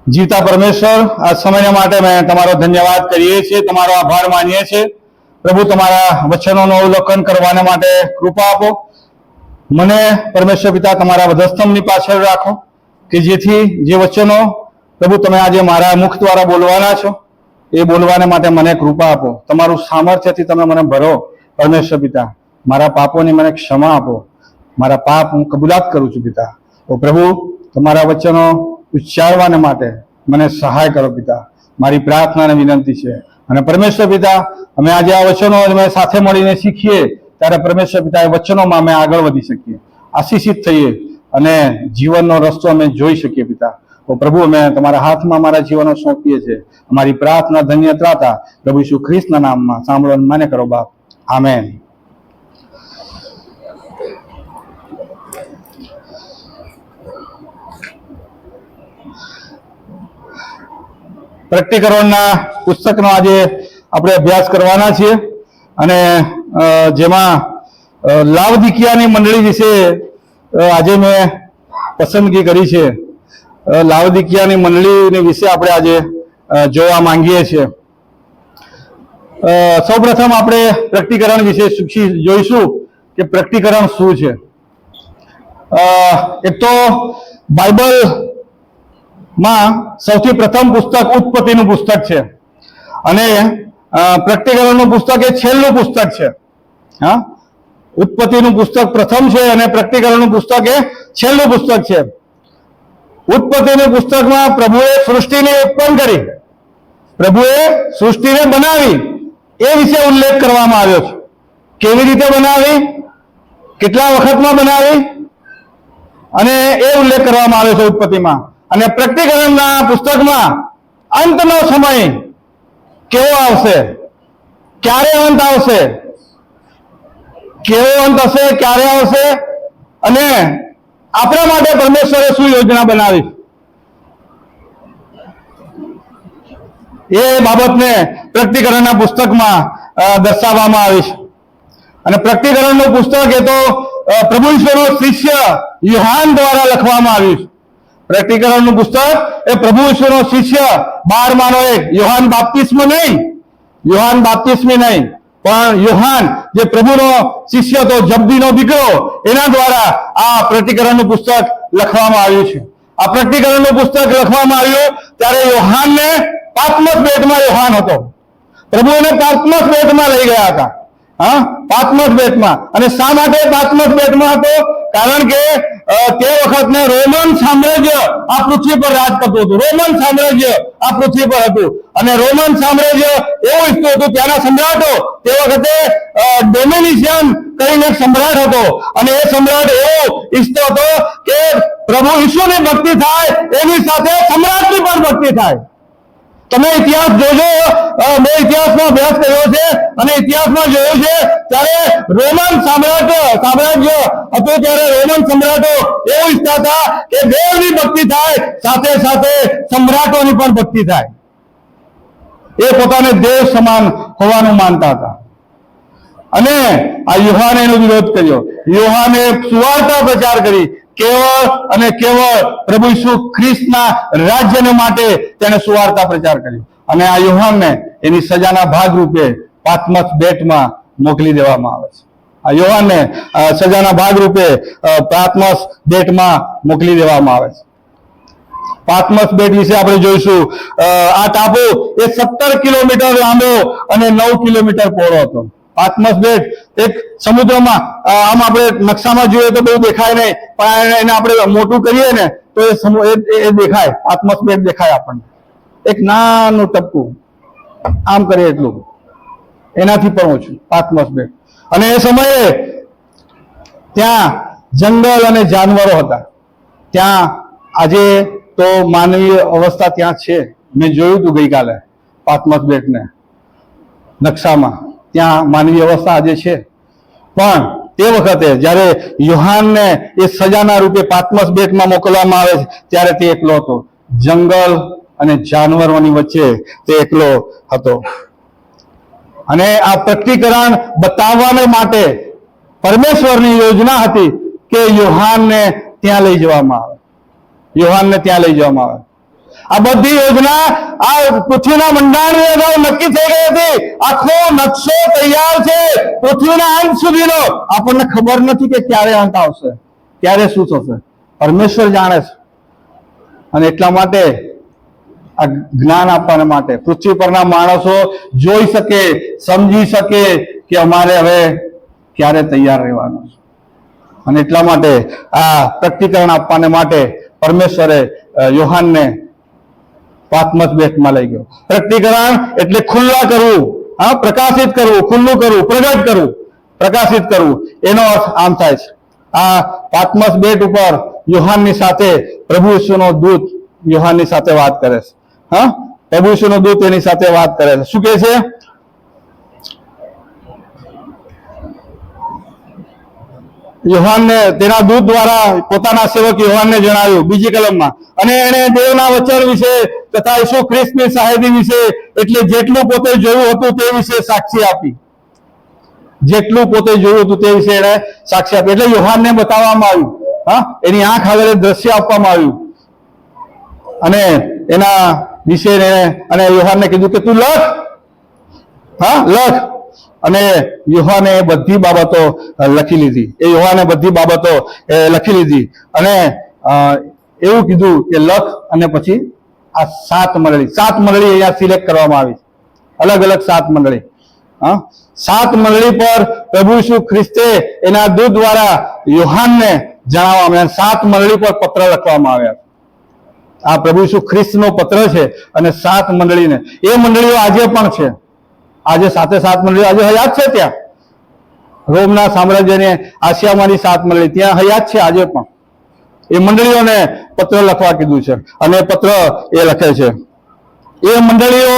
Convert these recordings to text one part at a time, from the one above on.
જીવતા પરમેશ્વર, આ સમય માટે મેં તમારો ધન્યવાદ કરીએ છીએ, તમારો આભાર માનીએ છીએ. પ્રભુ, તમારા વચનોનું અવલોકન કરવાને માટે કૃપા આપો. મને પરમેશ્વર પિતા તમારા વધસ્તંભની પાછળ રાખો, કે જેથી જે વચનો પ્રભુ તમે આજે મારા મુખ દ્વારા બોલવાના છો એ બોલવાને માટે મને કૃપા આપો. તમારું સામર્થ્યથી તમે મને ભરો પરમેશ્વર પિતા. મારા પાપોની મને ક્ષમા આપો. મારા પાપ હું કબૂલાત કરું છું પિતા. તો પ્રભુ, તમારા વચનો ઉચ્ચારવાને માટે મને સહાય કરો પિતા. મારી પ્રાર્થના અને વિનંતી છે. અને પરમેશ્વર પિતા, અમે આજે આ વચનો અમે સાથે મળીને શીખીએ ત્યારે પરમેશ્વર પિતા એ વચનોમાં અમે આગળ વધી શકીએ, આશીષિત થઈએ અને જીવનનો રસ્તો અમે જોઈ શકીએ પિતા. તો પ્રભુ, અમે તમારા હાથમાં અમારા જીવનો સોંપીએ છીએ. અમારી પ્રાર્થના ધન્ય ત્રાતા પ્રભુ ઈસુ ખ્રિસ્તના નામમાં સાંભળો માન્ય કરો બાપ. આમેન. પ્રકટીકરણના પુસ્તકનો આજે આપણે અભ્યાસ કરવાના છીએ અને જેમાં લાવદિકિયાની મંડળી વિશે આજે મેં પસંદગી કરી છે. લાવદિકિયાની મંડળીની વિશે આપણે આજે જોવા માંગીએ છીએ. સૌપ્રથમ આપણે પ્રકટીકરણ વિશે જોઈશું કે પ્રકટીકરણ શું છે. એક તો બાઇબલમાં સૌથી પ્રથમ પુસ્તક ઉત્પત્તિનું પુસ્તક છે અને પ્રકટીકરણનું પુસ્તક એ છેલ્લું પુસ્તક છે. હા, ઉત્પત્તિનું પુસ્તક પ્રથમ છે અને પ્રકટીકરણનું પુસ્તક એ છેલ્લું પુસ્તક છે. ઉત્પત્તિના પુસ્તકમાં પ્રભુએ સૃષ્ટિને ઉત્પન્ન કરી, પ્રભુએ સૃષ્ટિને બનાવી એ વિશે ઉલ્લેખ કરવામાં આવ્યો છે. કેવી રીતે બનાવી, કેટલા વખતમાં બનાવી અને એ ઉલ્લેખ કરવામાં આવ્યો છે ઉત્પત્તિમાં. અને પ્રકટીકરણના પુસ્તકમાં અંતનો સમય કેવો આવશે, ક્યારે અંત આવશે, કેવો અંત હશે, ક્યારે આવશે અને આપણા માટે પરમેશ્વરે શું યોજના બનાવી એ બાબતને પ્રકટીકરણના પુસ્તકમાં દર્શાવવામાં આવી છે. અને પ્રકટીકરણનું પુસ્તક એ તો પ્રભુ ઈશ્વરનો શિષ્ય યોહાન દ્વારા લખવામાં આવ્યું છે. પ્રકટીકરણનું પુસ્તક એ પ્રભુ ઈશ્વરનો શિષ્ય 12માનો એક યોહાન બાપ્તિસ્મી નહીં પણ યોહાન જે પ્રભુનો શિષ્ય હતો, જબદીનો દીકરો, એના દ્વારા આ પ્રકટીકરણનું પુસ્તક લખવામાં આવ્યું છે. આ પ્રકટીકરણનું પુસ્તક લખવામાં આવ્યું ત્યારે યોહાનને પાત્મસ બેટમાં યોહાન હતો. પ્રભુ એને પાત્મસ બેટમાં લઈ ગયા હતા. હા, પાત્મસ બેટમાં. અને શા માટે પાત્મસ બેટમાં હતો? કારણ કે તે વખતને રોમન સામ્રાજ્ય આ પૃથ્વી પર રાજ કરતું હતું. રોમન સામ્રાજ્ય આ પૃથ્વી પર હતું અને રોમન સામ્રાજ્ય એવું ઈચ્છતું હતું, ત્યાંના સમ્રાટો તે વખતે ડોમિનિશિયન કરીને એક સમ્રાટ હતો અને એ સમ્રાટ એવો ઈચ્છતો હતો કે પ્રભુ ઈસુની ભક્તિ થાય એની સાથે સમ્રાટની પણ ભક્તિ થાય. તમે ઇતિહાસ જોજો, મેં ઇતિહાસમાં અભ્યાસ કર્યો છે અને ઇતિહાસમાં જોયું છે ત્યારે રોમન સામ્રાજ્ય હતું ત્યારે રોમન સમ્રાટો એવું ઈચ્છતા હતા કે દેવની ભક્તિ થાય સાથે સાથે સમ્રાટોની પણ ભક્તિ થાય. એ પોતાને દેવ સમાન હોવાનું માનતા હતા અને આ યોહાને એનો વિરોધ કર્યો. યોહાને સુવાર્તા પ્રચાર કરી, કેવળ અને કેવળ પ્રભુ ઈસુ ખ્રિસ્તના રાજ્યને માટે તેને સુવાર્તા પ્રચાર કર્યો. અને આ યોહાનને એની સજાના ભાગરૂપે પાત્મસ બેટમાં મોકલી દેવામાં આવે છે. આ યોહાનને સજાના ભાગરૂપે પાત્મસ બેટમાં મોકલી દેવામાં આવે છે. પાત્મસ બેટ વિશે આપણે જોઈશું. આ ટાપુ એ 17 કિલોમીટર લાંબો અને 9 કિલોમીટર પહોળો હતો. પાત્મસ બેટ એક સમુદ્રમાં, આમ આપણે નકશામાં જોઈએ તો બહુ દેખાય નહીં, પણ એને આપણે મોટું કરીએ ને તો એ દેખાય. પાત્મસ બેટ દેખાય આપણને. એક નાનું ટપકું આમ કરીએ એટલું, એનાથી પણ ઓછું પાત્મસ બેટ. અને એ સમયે ત્યાં જંગલ અને જાનવરો હતા. ત્યાં આજે તો માનવીય અવસ્થા ત્યાં છે. મેં જોયું હતું ગઈકાલે પાત્મસ બેટને નકશામાં, ત્યાં માનવીય અવસ્થા આજે છે. પણ તે વખતે જ્યારે યોહાનને એ સજાના રૂપે પાત્મસ બેટમાં મોકલવામાં આવે છે ત્યારે તે એકલો હતો. જંગલ અને જાનવરોની વચ્ચે તે એકલો હતો. અને આ પ્રકટીકરણ બતાવવાને માટે પરમેશ્વરની યોજના હતી કે યોહાનને ત્યાં લઈ જવામાં આવે. આ બધી યોજના આ પૃથ્વીના મંડાણની અગાઉ નક્કી થઈ ગઈ હતી. આખો નકશો તૈયાર છે પૃથ્વીના અંત સુધીનો. આપણને ખબર નથી કે ક્યારે અંત આવશે, ક્યારે શું થશે, પરમેશ્વર જાણે છે. અને એટલા માટે આ જ્ઞાન આપવાના માટે પૃથ્વી પરના માણસો જોઈ શકે, સમજી શકે કે અમારે હવે ક્યારે તૈયાર રહેવાનું છે. અને એટલા માટે આ પ્રકટીકરણ આપવાને માટે પરમેશ્વરે યોહાનને પાત્મસ બેટમાં લઈ ગયો. પ્રકટીકરણ એટલે ખુલ્લા કરવું, હા, પ્રકાશિત કરવું, ખુલ્લું કરવું, પ્રગટ કરવું, પ્રકાશિત કરવું, એનો અર્થ આમ થાય છે. આ પાત્મસ બેટ ઉપર યોહાનની સાથે પ્રભુ ઈસુનો દૂત યોહાનની સાથે વાત કરે છે. હા, પ્રભુ ઈસુનો દૂત એની સાથે વાત કરે છે. શું કહે છે? યોહાનને તેના દૂત દ્વારા પોતાના સેવક યોહાનને જણાવ્યું બીજી કલમમાં, અને એણે દેવના વચન વિશે તથા ઈસુ ખ્રિસ્તની સાહેબી વિશે, એટલે જેટલું પોતે જોયું હતું તે વિશે સાક્ષી આપી. જેટલું પોતે જોયું હતું તે વિશે એણે સાક્ષી આપી. એટલે યોહાનને બતાવવામાં આવ્યું, હા, એની આંખ આગળ દ્રશ્ય આપવામાં આવ્યું અને એના વિશે અને યોહાનને કીધું કે તું લખ, હા, લખ. અને યોહાને બધી બાબતો લખી લીધી. એ યોહાને બધી બાબતો લખી લીધી અને એવું કીધું કે લખ. અને પછી આ 7 મંડળી અહીંયા સિલેક્ટ કરવામાં આવી, અલગ અલગ 7 મંડળી. હા, 7 મંડળી પર પ્રભુ ઈસુ ખ્રિસ્તે એના દૂત દ્વારા યોહાનને જણાવવામાં આવ્યા. 7 મંડળી પર પત્ર લખવામાં આવ્યા. આ પ્રભુ ઈસુ ખ્રિસ્તનો પત્ર છે અને 7 મંડળીને. એ મંડળીઓ આજે પણ છે. આજે 7 મંડળીઓ આજે હયાત છે. ત્યાં રોમના સામ્રાજ્યને આસિયામાંની 7 મંડળી ત્યાં હયાત છે આજે પણ. એ મંડળીઓને પત્ર લખવા કીધું છે અને પત્ર એ લખે છે. એ મંડળીઓ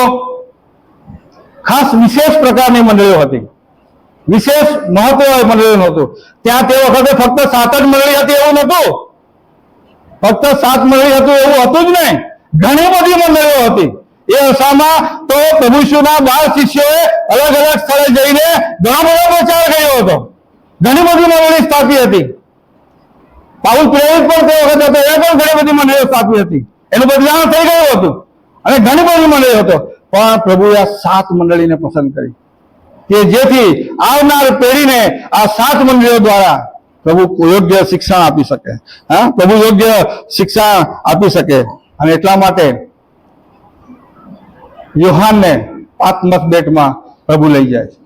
ખાસ વિશેષ પ્રકારની મંડળીઓ હતી, વિશેષ મહત્વ મંડળીઓ નહોતું. ત્યાં તે વખતે ફક્ત 7 જ મંડળી હતી એવું નહોતું. ફક્ત 7 મંડળી હતું એવું હતું જ નહીં, ઘણી બધી મંડળીઓ હતી. એ અરસામાં તો પ્રભુ ઈસુના 12 શિષ્યોએ અલગ અલગ સ્થળે જઈને ઘણો બધો પ્રચાર કર્યો હતો. ઘણી બધી મંડળી સ્થાપી હતી. પાઉલ પ્રેરિત પણ તે વખતે હતો, એ પણ ઘણી બધી મંડળીઓ સ્થાપી હતી. એનું બદલાવ થઈ ગયું હતું અને ઘણી બધી મંડળીઓ હતો. પણ પ્રભુએ આ 7 મંડળીને પસંદ કરી કે જેથી આવનાર પેઢીને આ 7 મંડળીઓ દ્વારા પ્રભુ યોગ્ય શિક્ષણ આપી શકે. હા, પ્રભુ યોગ્ય શિક્ષણ આપી શકે. અને એટલા માટે યોહાનને પાત્મસ બેટમાં પ્રભુ લઈ જાય છે.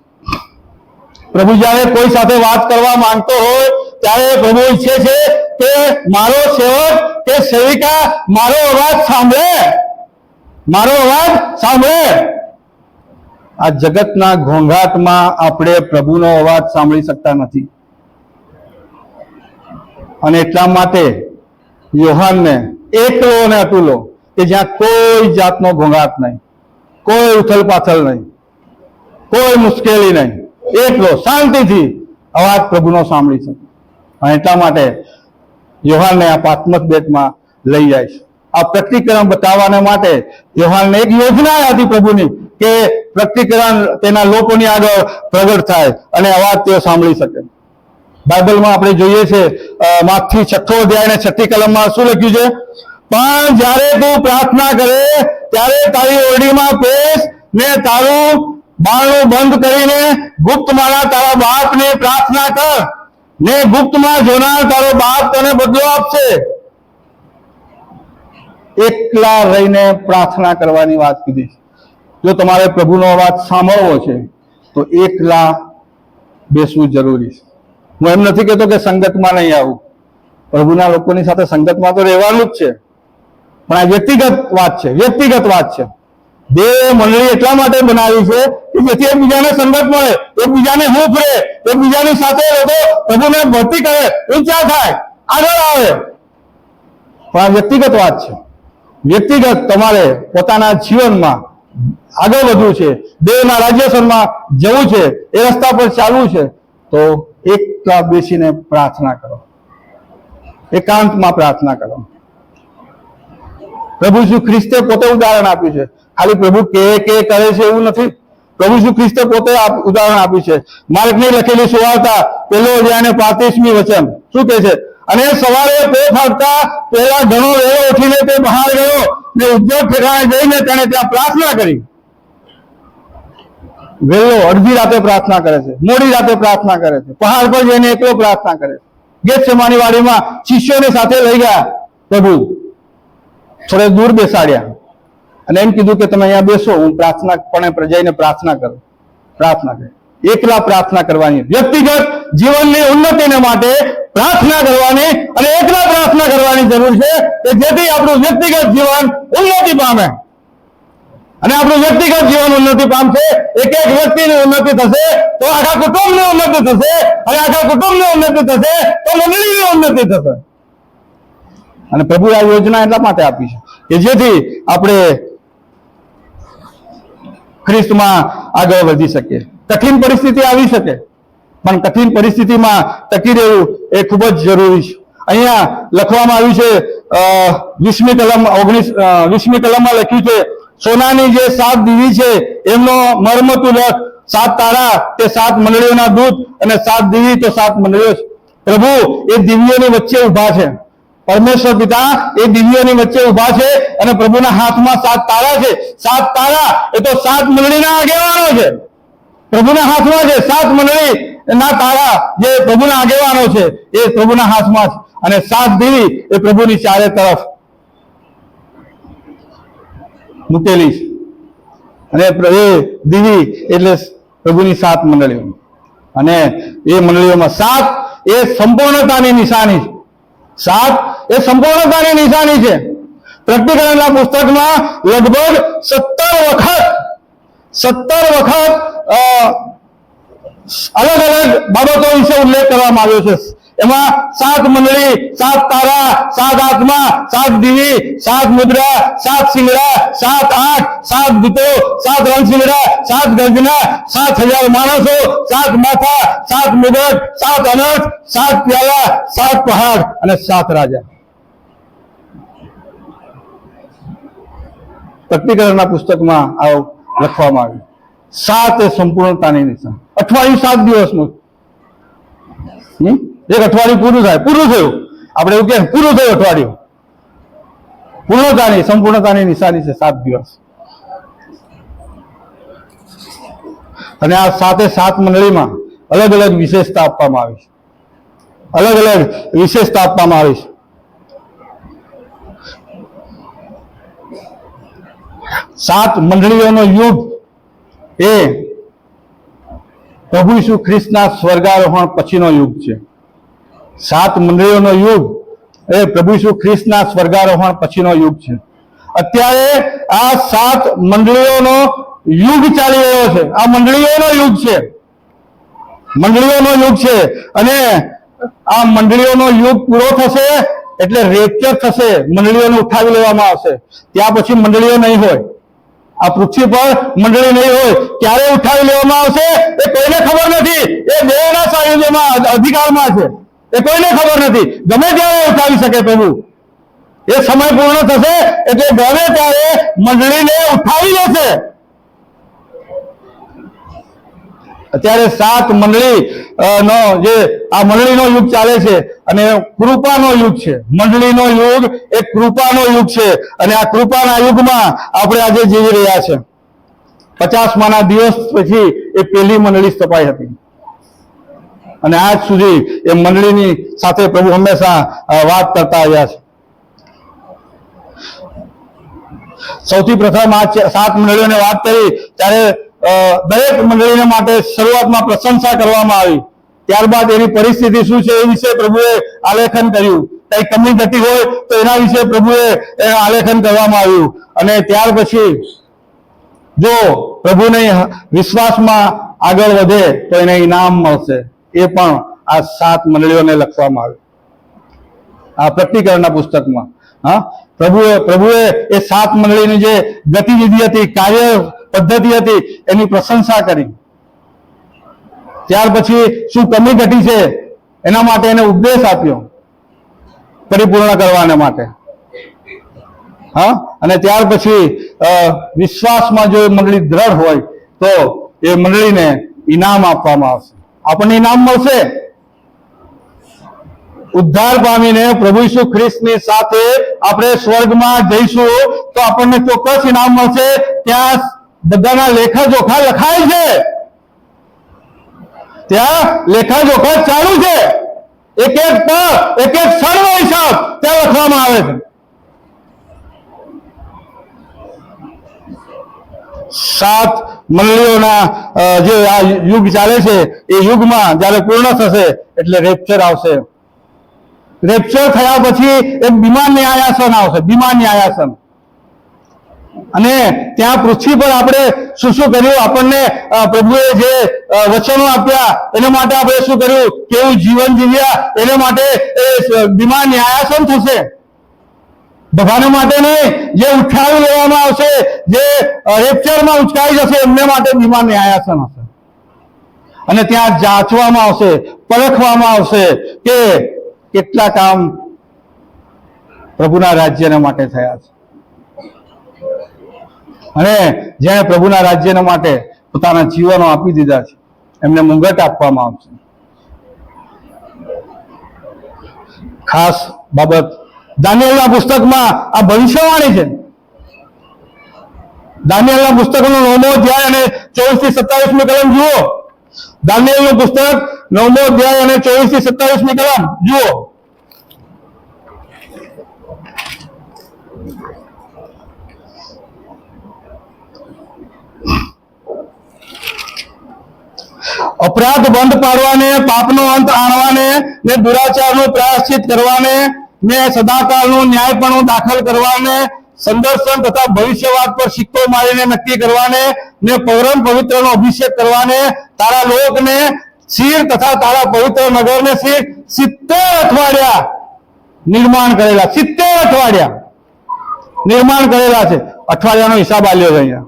પ્રભુ જ્યારે કોઈ સાથે વાત કરવા માંગતો હોય ત્યારે પ્રભુ ઈચ્છે છે કે મારો સેવક કે સેવિકા મારો અવાજ સાંભળે, મારો અવાજ સાંભળે. આ જગતના ઘોંઘાટમાં આપણે પ્રભુનો અવાજ સાંભળી શકતા નથી. અને એટલા માટે યોહાનને એકલો અને અતુલો, કે જ્યાં કોઈ જાતનો ઘોંઘાટ નહીં, કોઈ ઉથલ પાથલ નહીં, કોઈ મુશ્કેલી નહીં, એકલો શાંતિથી અવાજ પ્રભુનો સાંભળી શકે. અને એટલા માટે યોહાનને આ પાત્મસ બેટમાં લઈ જાય છે. આ પ્રકટીકરણ બતાવવાને માટે યોહાનને એક યોજના હતી પ્રભુની કે પ્રકટીકરણ તેના લોકોની આગળ પ્રગટ થાય અને અવાજ તેઓ સાંભળી શકે. બાઇબલમાં આપણે જોઈએ છે માથી 6 અધ્યાય અને 6મી કલમમાં શું લખ્યું છે? પણ જ્યારે તું પ્રાર્થના કરે ત્યારે તારી ઓરડીમાં બેસ ને તારું બારણું બંધ કરીને ગુપ્તમાં તારા બાપને પ્રાર્થના કર, ને ગુપ્તમાં જોનાર તારો બાપ તને બદલો આપશે. એકલા રહીને પ્રાર્થના કરવાની વાત કીધી. જો તમારે પ્રભુનો અવાજ સાંભળવો છે તો એકલા બેસવું જરૂરી છે. હું એમ નથી કહેતો કે સંગતમાં નહીં આવું, પ્રભુના લોકોની સાથે સંગતમાં તો રહેવાનું જ છે, પણ આ વ્યક્તિગત વાત છે, વ્યક્તિગત વાત છે. દેવ મંડળી એટલા માટે બનાવી છે કે જેથી એકબીજાને સંગત મળે, એકબીજાને હૂંફ રહે, એકબીજાની સાથે લોકો પ્રભુને ભક્તિ કરે, ઊંચા થાય, આગળ આવે. પણ આ વ્યક્તિગત વાત છે. વ્યક્તિગત તમારે પોતાના જીવનમાં આગળ વધવું છે, દેવના રાજ્યસરમાં જવું છે, એ રસ્તા પર ચાલવું છે, તો એકલા બેસીને પ્રાર્થના કરો, એકાંતમાં પ્રાર્થના કરો. પ્રભુ ઈસુ ખ્રિસ્તે પોતે ઉદાહરણ આપ્યું છે. ખાલી પ્રભુ કે કરે છે એવું નથી. પ્રભુ ઈસુ ખ્રિસ્તે પોતે ઉદાહરણ આપ્યું છે. માર્કની લખેલી સુવાર્તા 1 અધ્યાય અને 35મી વચન શું કહે છે? અને સવારે પેટ ફાટતા પહેલા ઘણો વહેલો ઉઠીને તે બહાર ગયો ને ઉદ્યોગ ઠેકાણે જઈને તેણે ત્યાં પ્રાર્થના કરી. વહેલો અડધી રાતે પ્રાર્થના કરે છે, મોડી રાતે પ્રાર્થના કરે છે, પહાડ પર જઈને એકલો પ્રાર્થના કરે છે. ગેતસેમાની વાડીમાં શિષ્યોને સાથે લઈ ગયા પ્રભુ, થોડે દૂર બેસાડ્યા અને એમ કીધું કે તમે અહીંયા બેસો, હું પ્રાર્થના પણ જઈને પ્રાર્થના કરું. પ્રાર્થના કરે, એકલા પ્રાર્થના કરવાની, વ્યક્તિગત જીવનની ઉન્નતિને માટે પ્રાર્થના કરવાની અને એકલા પ્રાર્થના કરવાની જરૂર છે કે જેથી આપણું વ્યક્તિગત જીવન ઉન્નતિ પામે. અને આપણું વ્યક્તિગત જીવન ઉન્નતિ પામશે, એક એક વ્યક્તિની ઉન્નતિ થશે તો આખા કુટુંબની ઉન્નતિ થશે, અને આખા કુટુંબની ઉન્નતિ થશે તો મંડળીની ઉન્નતિ થશે. અને પ્રભુ આ યોજના એટલા માટે આપી છે કે જેથી આપણે ખ્રિસ્તમાં આગળ વધી શકીએ. કઠિન પરિસ્થિતિ આવી શકે, પણ કઠિન પરિસ્થિતિમાં ટકી રહેવું એ ખૂબ જ જરૂરી છે. અહીંયા લખવામાં આવ્યું છે 20મી કલમ 20મી કલમમાં લખ્યું છે, સોનાની જે 7 દીવી છે એમનો મર્મતુલક 7 તારા તે 7 મંડળીઓના દૂત અને 7 દીવી તો 7 મંડળીઓ છે. પ્રભુ એ દિવ્યોની વચ્ચે ઉભા છે. પરમેશ્વર પિતા એ દિવ્યોની વચ્ચે ઉભા છે અને પ્રભુના હાથમાં 7 તારા છે. 7 તારા એ તો 7 મંડળીના આગેવાનો છે. પ્રભુના હાથમાં છે 7 મંડળી ના તારા, જે પ્રભુના આગેવાનો છે એ પ્રભુના હાથમાં છે. અને 7 દીવી એ પ્રભુની ચારે તરફ મૂકેલી છે. અને એ દીવી એટલે પ્રભુની 7 મંડળીઓ, અને એ મંડળીઓમાં 7 એ સંપૂર્ણતાની નિશાની છે. 7 એ સંપૂર્ણતાની નિશાની છે. પ્રકટીકરણના પુસ્તકમાં લગભગ 17 વખત અલગ અલગ બાબતો વિશે ઉલ્લેખ કરવામાં આવ્યો છે. એમાં 7 મંડળી, 7 તારા, 7 આત્મા, 7 દીવી, 7 મુદ્રા, 7 શિંગડા, 7 આંખ, 7 દૂતો, 7 રણશિંગડા, 7 ગર્જના, 7,000 માણસો, 7 માથા, 7 મુગટ, 7 અનર્થ, 7 પ્યાલા, 7 પહાડ અને 7 રાજા. પ્રકટીકરણના પુસ્તકમાં આવું લખવામાં આવ્યું. 7 એ સંપૂર્ણતાની નિશાન. અઠવાડિયું 7 દિવસનું, એક અઠવાડિયું પૂરું થાય, પૂરું થયું, આપણે એવું કે પૂરું થયું અઠવાડિયું. પૂર્ણતાની, સંપૂર્ણતાની નિશાની છે 7 દિવસ. અને આ 7 મંડળીમાં અલગ અલગ વિશેષતા આપવામાં આવી છે. અલગ અલગ વિશેષતા આપવામાં આવી છે. 7 મંડળીઓનો યુગ એ પ્રભુ ઈસુ ખ્રિસ્તના સ્વર્ગારોહણ પછીનો યુગ છે. 7 મંડળીઓનો યુગ એ પ્રભુ ઈસુ ખ્રિસ્તના સ્વર્ગારોહણ પછીનો યુગ છે. અત્યારે આ 7 મંડળીઓનો યુગ ચાલી રહ્યો છે. આ મંડળીઓનો યુગ છે, મંડળીઓનો યુગ છે. અને આ મંડળીઓનો યુગ પૂરો થશે એટલે રેપ્ચર થશે, મંડળીઓને ઉઠાવી લેવામાં આવશે. ત્યાં પછી મંડળીઓ નહીં હોય, આ પૃથ્વી પર મંડળી નહીં હોય. ક્યારે ઉઠાવી લેવામાં આવશે એ કોઈને ખબર નથી. એ દેવના સાનિધ્યમાં અધિકારમાં છે, એ કોઈને ખબર નથી. ગમે ત્યારે ઉઠાવી શકે પ્રભુ. એ સમય પૂર્ણ થશે એટલે ગમે ત્યારે મંડળીને ઉઠાવી લેશે. અત્યારે 7 મંડળી નો જે આ મંડળીનો યુગ ચાલે છે અને કૃપાનો યુગ છે. મંડળીનો યુગ એ કૃપાનો યુગ છે. અને આ કૃપાના યુગમાં આપણે આજે જીવી રહ્યા છે. 50માના દિવસ પછી એ પહેલી મંડળી સ્થપાઈ હતી અને આજ સુધી એ મંડળીની સાથે પ્રભુ હંમેશા વાત કરતા આવ્યા છે. સૌથી પ્રથમ આ 7 મંડળીઓને વાત કરી ત્યારે દરેક મંડળીને માટે શરૂઆતમાં પ્રશંસા કરવામાં આવી. ત્યારબાદ એની પરિસ્થિતિ શું છે એ વિશે પ્રભુએ આલેખન કર્યું. કઈ કમી ઘટી હોય તો એના વિશે પ્રભુએ આલેખન કરવામાં આવ્યું. અને ત્યાર પછી જો પ્રભુને વિશ્વાસમાં આગળ વધે તો એને ઇનામ મળશે. એ પણ આ 7 મંડળીઓને લખવામાં આવ્યું આ પ્રકટીકરણના પુસ્તકમાં. પ્રભુએ એ 7 મંડળીની જે ગતિવિધિ હતી, કાર્ય પદ્ધતિ હતી, એની પ્રશંસા કરી. ત્યાર પછી શું કમી ઘટી છે એના માટે એને ઉપદેશ આપ્યો પરિપૂર્ણ કરવાને માટે. અને ત્યાર પછી વિશ્વાસમાં જો મંડળી દ્રઢ હોય તો એ મંડળીને ઇનામ આપવામાં આવશે. આપણને ઇનામ મળશે. ઉદ્ધાર પામીને પ્રભુ ઈસુ ખ્રિસ્તની સાથે આપણે સ્વર્ગમાં જઈશું તો આપણને ચોક્કસ ઇનામ મળશે. ત્યાં બધાના લેખાજોખા લખાય છે, ત્યાં લેખાજોખા ચાલુ છે, એક એક પળ એક એક ક્ષણનો હિસાબ ત્યાં લખવામાં આવે છે. 7 મંડળીઓના જે આ યુગ ચાલે છે એ યુગમાં જયારે પૂર્ણ થશે એટલે રેપ્ચર આવશે. રેપ્ચર થયા પછી એક બીમાર ન્યાયાસન આવશે, બીમાર ન્યાયાસન. અને ત્યાં પૃથ્વી પર આપણે શું શું કર્યું, આપણને પ્રભુએ જે વચનો આપ્યા એના માટે આપણે શું કર્યું, કેવું જીવન જીવ્યા એના માટે એ બીમાર ન્યાયાસન થશે. બધાને માટે નહીં, જે ઉઠાવી લેવામાં આવશે, જે રેપ્ચરમાં ઉચકાઈ જશે એમને માટે બીમાર ન્યાયાસન હશે. અને ત્યાં જાંચવામાં આવશે, પરખવામાં આવશે કે કેટલા કામ પ્રભુના રાજ્યને માટે થયા છે. અને જેણે પ્રભુના રાજ્યને માટે પોતાના જીવનો આપી દીધા છે એમને મુંગટ આપવામાં આવશે. ખાસ બાબત દાનિયેલના પુસ્તકમાં આ ભવિષ્યવાણી છે. દાનિયેલના પુસ્તકનો 9મો અધ્યાય અને 24 થી 27મી કલમ જુઓ. દાનિયેલનું પુસ્તક 9મો અધ્યાય અને 24 થી 27મી કલમ જુઓ. અપરાધ બંધ પાડવાને, પાપનો અંત આણવાને ને દુરાચારનું પ્રાયશ્ચિત કરવાને ને સદાકાળનું ન્યાયપણું દાખલ કરવાને, સંદર્શન તથા ભવિષ્યવાદ પર સિક્કો મારીને નક્કી કરવાને ને પરમ પવિત્રનો અભિષેક કરવાને, તારા લોકને શિર તથા તારા પવિત્ર નગરને શિર 70 અઠવાડિયા નિર્માણ કરેલા. 70 અઠવાડિયા નિર્માણ કરેલા છે. અઠવાડિયાનો હિસાબ આલ્યો છે અહીંયા.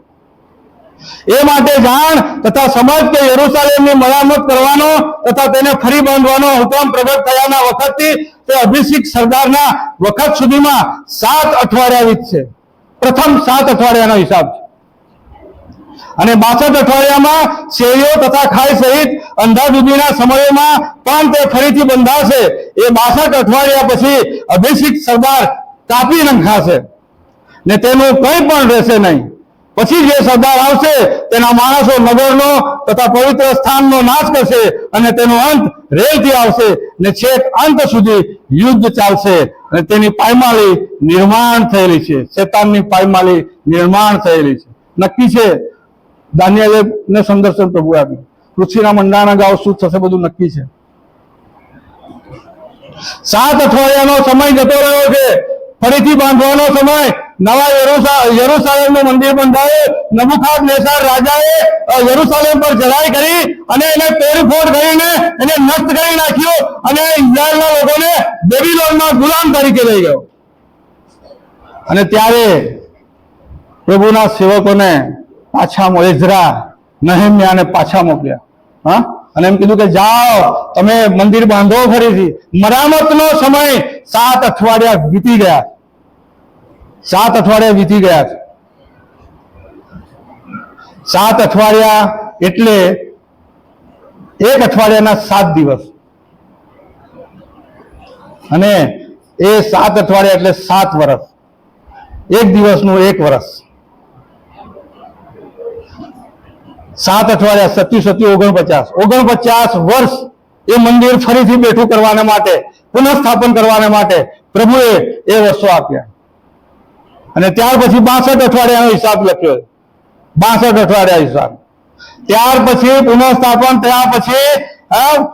એ માટે જાણ તથા સમજ કે યરૂશાલેમની મરામત કરવાનો તથા તેને ફરી બાંધવાનો હુકમ પ્રગટ થયાના વખતથી તે અભિષિક્ત સરદારના વખત સુધીમાં 7 અઠવાડિયા વીતશે. પ્રથમ 7 અઠવાડિયાનો હિસાબ છે. અને 62 અઠવાડિયામાં શેરીઓ તથા ખાઈ સહિત અંધાધૂંધીના સમયોમાં પણ તે ફરીથી બંધાશે. એ 62 અઠવાડિયા પછી અભિષિક્ત સરદાર કાપી નંખાશે ને તેનું કંઈ પણ રહેશે નહીં. પછી જે સરદાર આવશે તેના માણસો નગરનો તથા પવિત્ર સ્થાનનો નાશ કરશે અને તેનો અંત રેલથી આવશે ને છેક અંત સુધી યુદ્ધ ચાલશે. અને તેની પાયમાલી નિર્માણ થયેલી છે. શેતાનની પાયમાલી નિર્માણ થયેલી છે. નક્કી છે. દાનિયેલને સંદર્શન પ્રભુ આપ્યું. પૃથ્વીના મંડાણા ગાવ શું થશે બધું નક્કી છે. 7 અઠવાડિયાનો સમય જતો રહ્યો છે. ફરીથી બાંધવાનો સમય. નવા યરૂશાલેમનું મંદિર બંધાયું. નબુખાદનેસર રાજાએ યરૂશાલેમ પર ચઢાઈ કરી અને એને તોડફોડ કરીને એને નષ્ટ કરી નાખ્યું અને ઇઝરાયલના લોકોને બેબીલોનમાં ગુલામ તરીકે લઈ ગયો. અને ત્યારે પ્રભુના સેવકોને પાછા એઝરા, નહેમ્યાને પાછા મોકલ્યા. હા, અને એમ કીધું કે જાઓ તમે મંદિર બાંધો ફરીથી. મરામતનો સમય 7 અઠવાડિયા વીતી ગયા. 7 અઠવાડિયા વીતી ગયા છે. 7 અઠવાડિયા એટલે એક અઠવાડિયાના 7 દિવસ અને એ 7 અઠવાડિયા એટલે 7 વર્ષ. એક દિવસનું 1 વર્ષ. 7 અઠવાડિયા 27 49 વર્ષ એ મંદિર ફરીથી બેઠું કરવાને માટે, પુનઃસ્થાપન કરવાને માટે પ્રભુએ એ વર્ષો આપ્યા. અને ત્યાર પછી 62 અઠવાડિયાનો હિસાબ લખ્યો. 62 અઠવાડિયા હિસાબ. ત્યાર પછી પુનઃસ્થાપન થયા પછી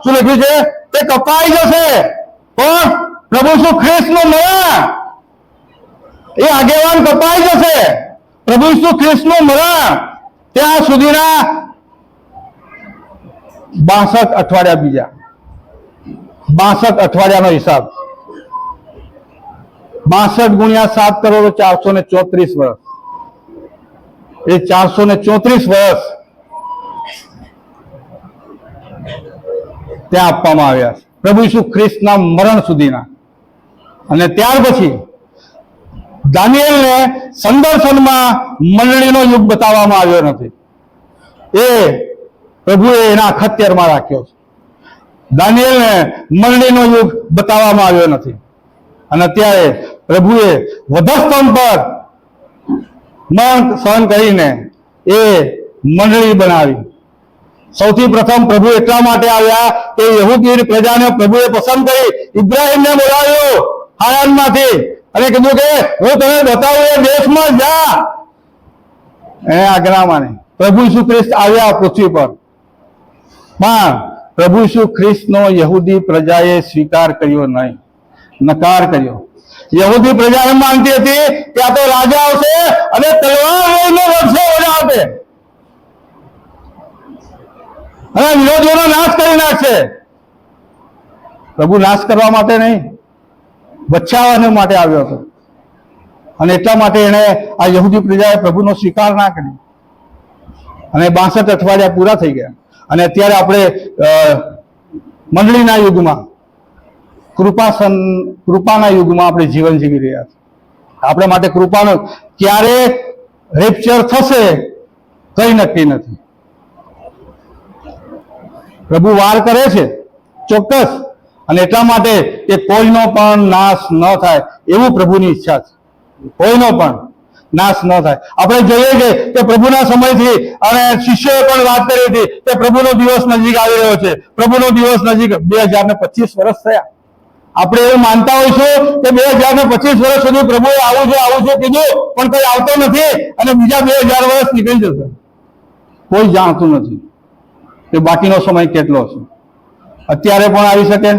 શું લખ્યું છે? તે કપાઈ જશે. પણ પ્રભુ શું ખ્રિસ્તનું મરણ, એ આગેવાન કપાઈ જશે. પ્રભુ શું ખ્રિસ્તનું મરણ ત્યાં સુધીના 62 અઠવાડિયા બીજા. 62 અઠવાડિયાનો હિસાબ. 62 ગુણ્યા 7 કરો તો 434 વર્ષ. એ 434 વર્ષ ત્યાં આપવામાં આવ્યા છે પ્રભુ ઈસુ ખ્રિસ્તના મરણ સુધીના. અને ત્યાર પછી દાનિયેલને સંદર્શનમાં મંડળીનો યુગ બતાવવામાં આવ્યો નથી. એ પ્રભુએ એના અખત્યારમાં રાખ્યો છે. દાનિયેલને મંડળીનો યુગ બતાવવામાં આવ્યો નથી. અને અત્યારે પ્રભુએ વધસ્તંભ પર મરણ સહન કરીને એ મંડળી બનાવી. સૌથી પ્રથમ પ્રભુ એટલા માટે આવ્યા કે યહૂદી પ્રજાને પ્રભુએ પસંદ કરી ઇબ્રાહીમને બોલાવ્યો હારાનમાંથી અને કીધું કે હું તને બતાવું એ દેશમાં જા. એને આજ્ઞા માની. પ્રભુ ઈસુ ખ્રિસ્ત આવ્યા પૃથ્વી પર, પણ પ્રભુ ઈસુ ખ્રિસ્તનો યહૂદી પ્રજાએ સ્વીકાર કર્યો નહીં, નકાર કર્યો. યહૂદી પ્રજા એમ માનતી હતી કે આ તો રાજા આવશે અને તલવાર લઈને વર્ષો વજાવશે અને વિરોધીઓનો નાશ કરી નાખશે. પ્રભુ નાશ કરવા માટે નહીં, બચાવવા માટે આવ્યો હતો. અને એટલા માટે એને આ યહૂદી પ્રજાએ પ્રભુનો સ્વીકાર ના કર્યો અને 62 અઠવાડિયા પૂરા થઈ ગયા. અને અત્યારે આપણે મંડળીના યુગમાં, કૃપાના યુગમાં આપણે જીવન જીવી રહ્યા છીએ. આપણે માટે કૃપાનો ક્યારે રેપ્ચર થશે કઈ નક્કી નથી. પ્રભુ વાર કરે છે ચોક્કસ, અને એટલા માટે કે કોઈનો પણ નાશ ન થાય એવું પ્રભુની ઈચ્છા છે. કોઈનો પણ નાશ ન થાય. આપણે જોઈએ છે કે પ્રભુના સમયથી અને શિષ્યોએ પણ વાત કરી હતી કે પ્રભુનો દિવસ નજીક આવી રહ્યો છે, પ્રભુનો દિવસ નજીક. 2025 વર્ષ થયા. આપણે એવું માનતા હોઈશું કે 2025 વર્ષ સુધી પ્રભુએ આવું છે કીધું, પણ કઈ આવતો નથી અને બીજા 2000 વર્ષ નીકળી જશે. કોઈ જાણતું નથી કે બાકીનો સમય કેટલો છે. અત્યારે પણ આવી શકે,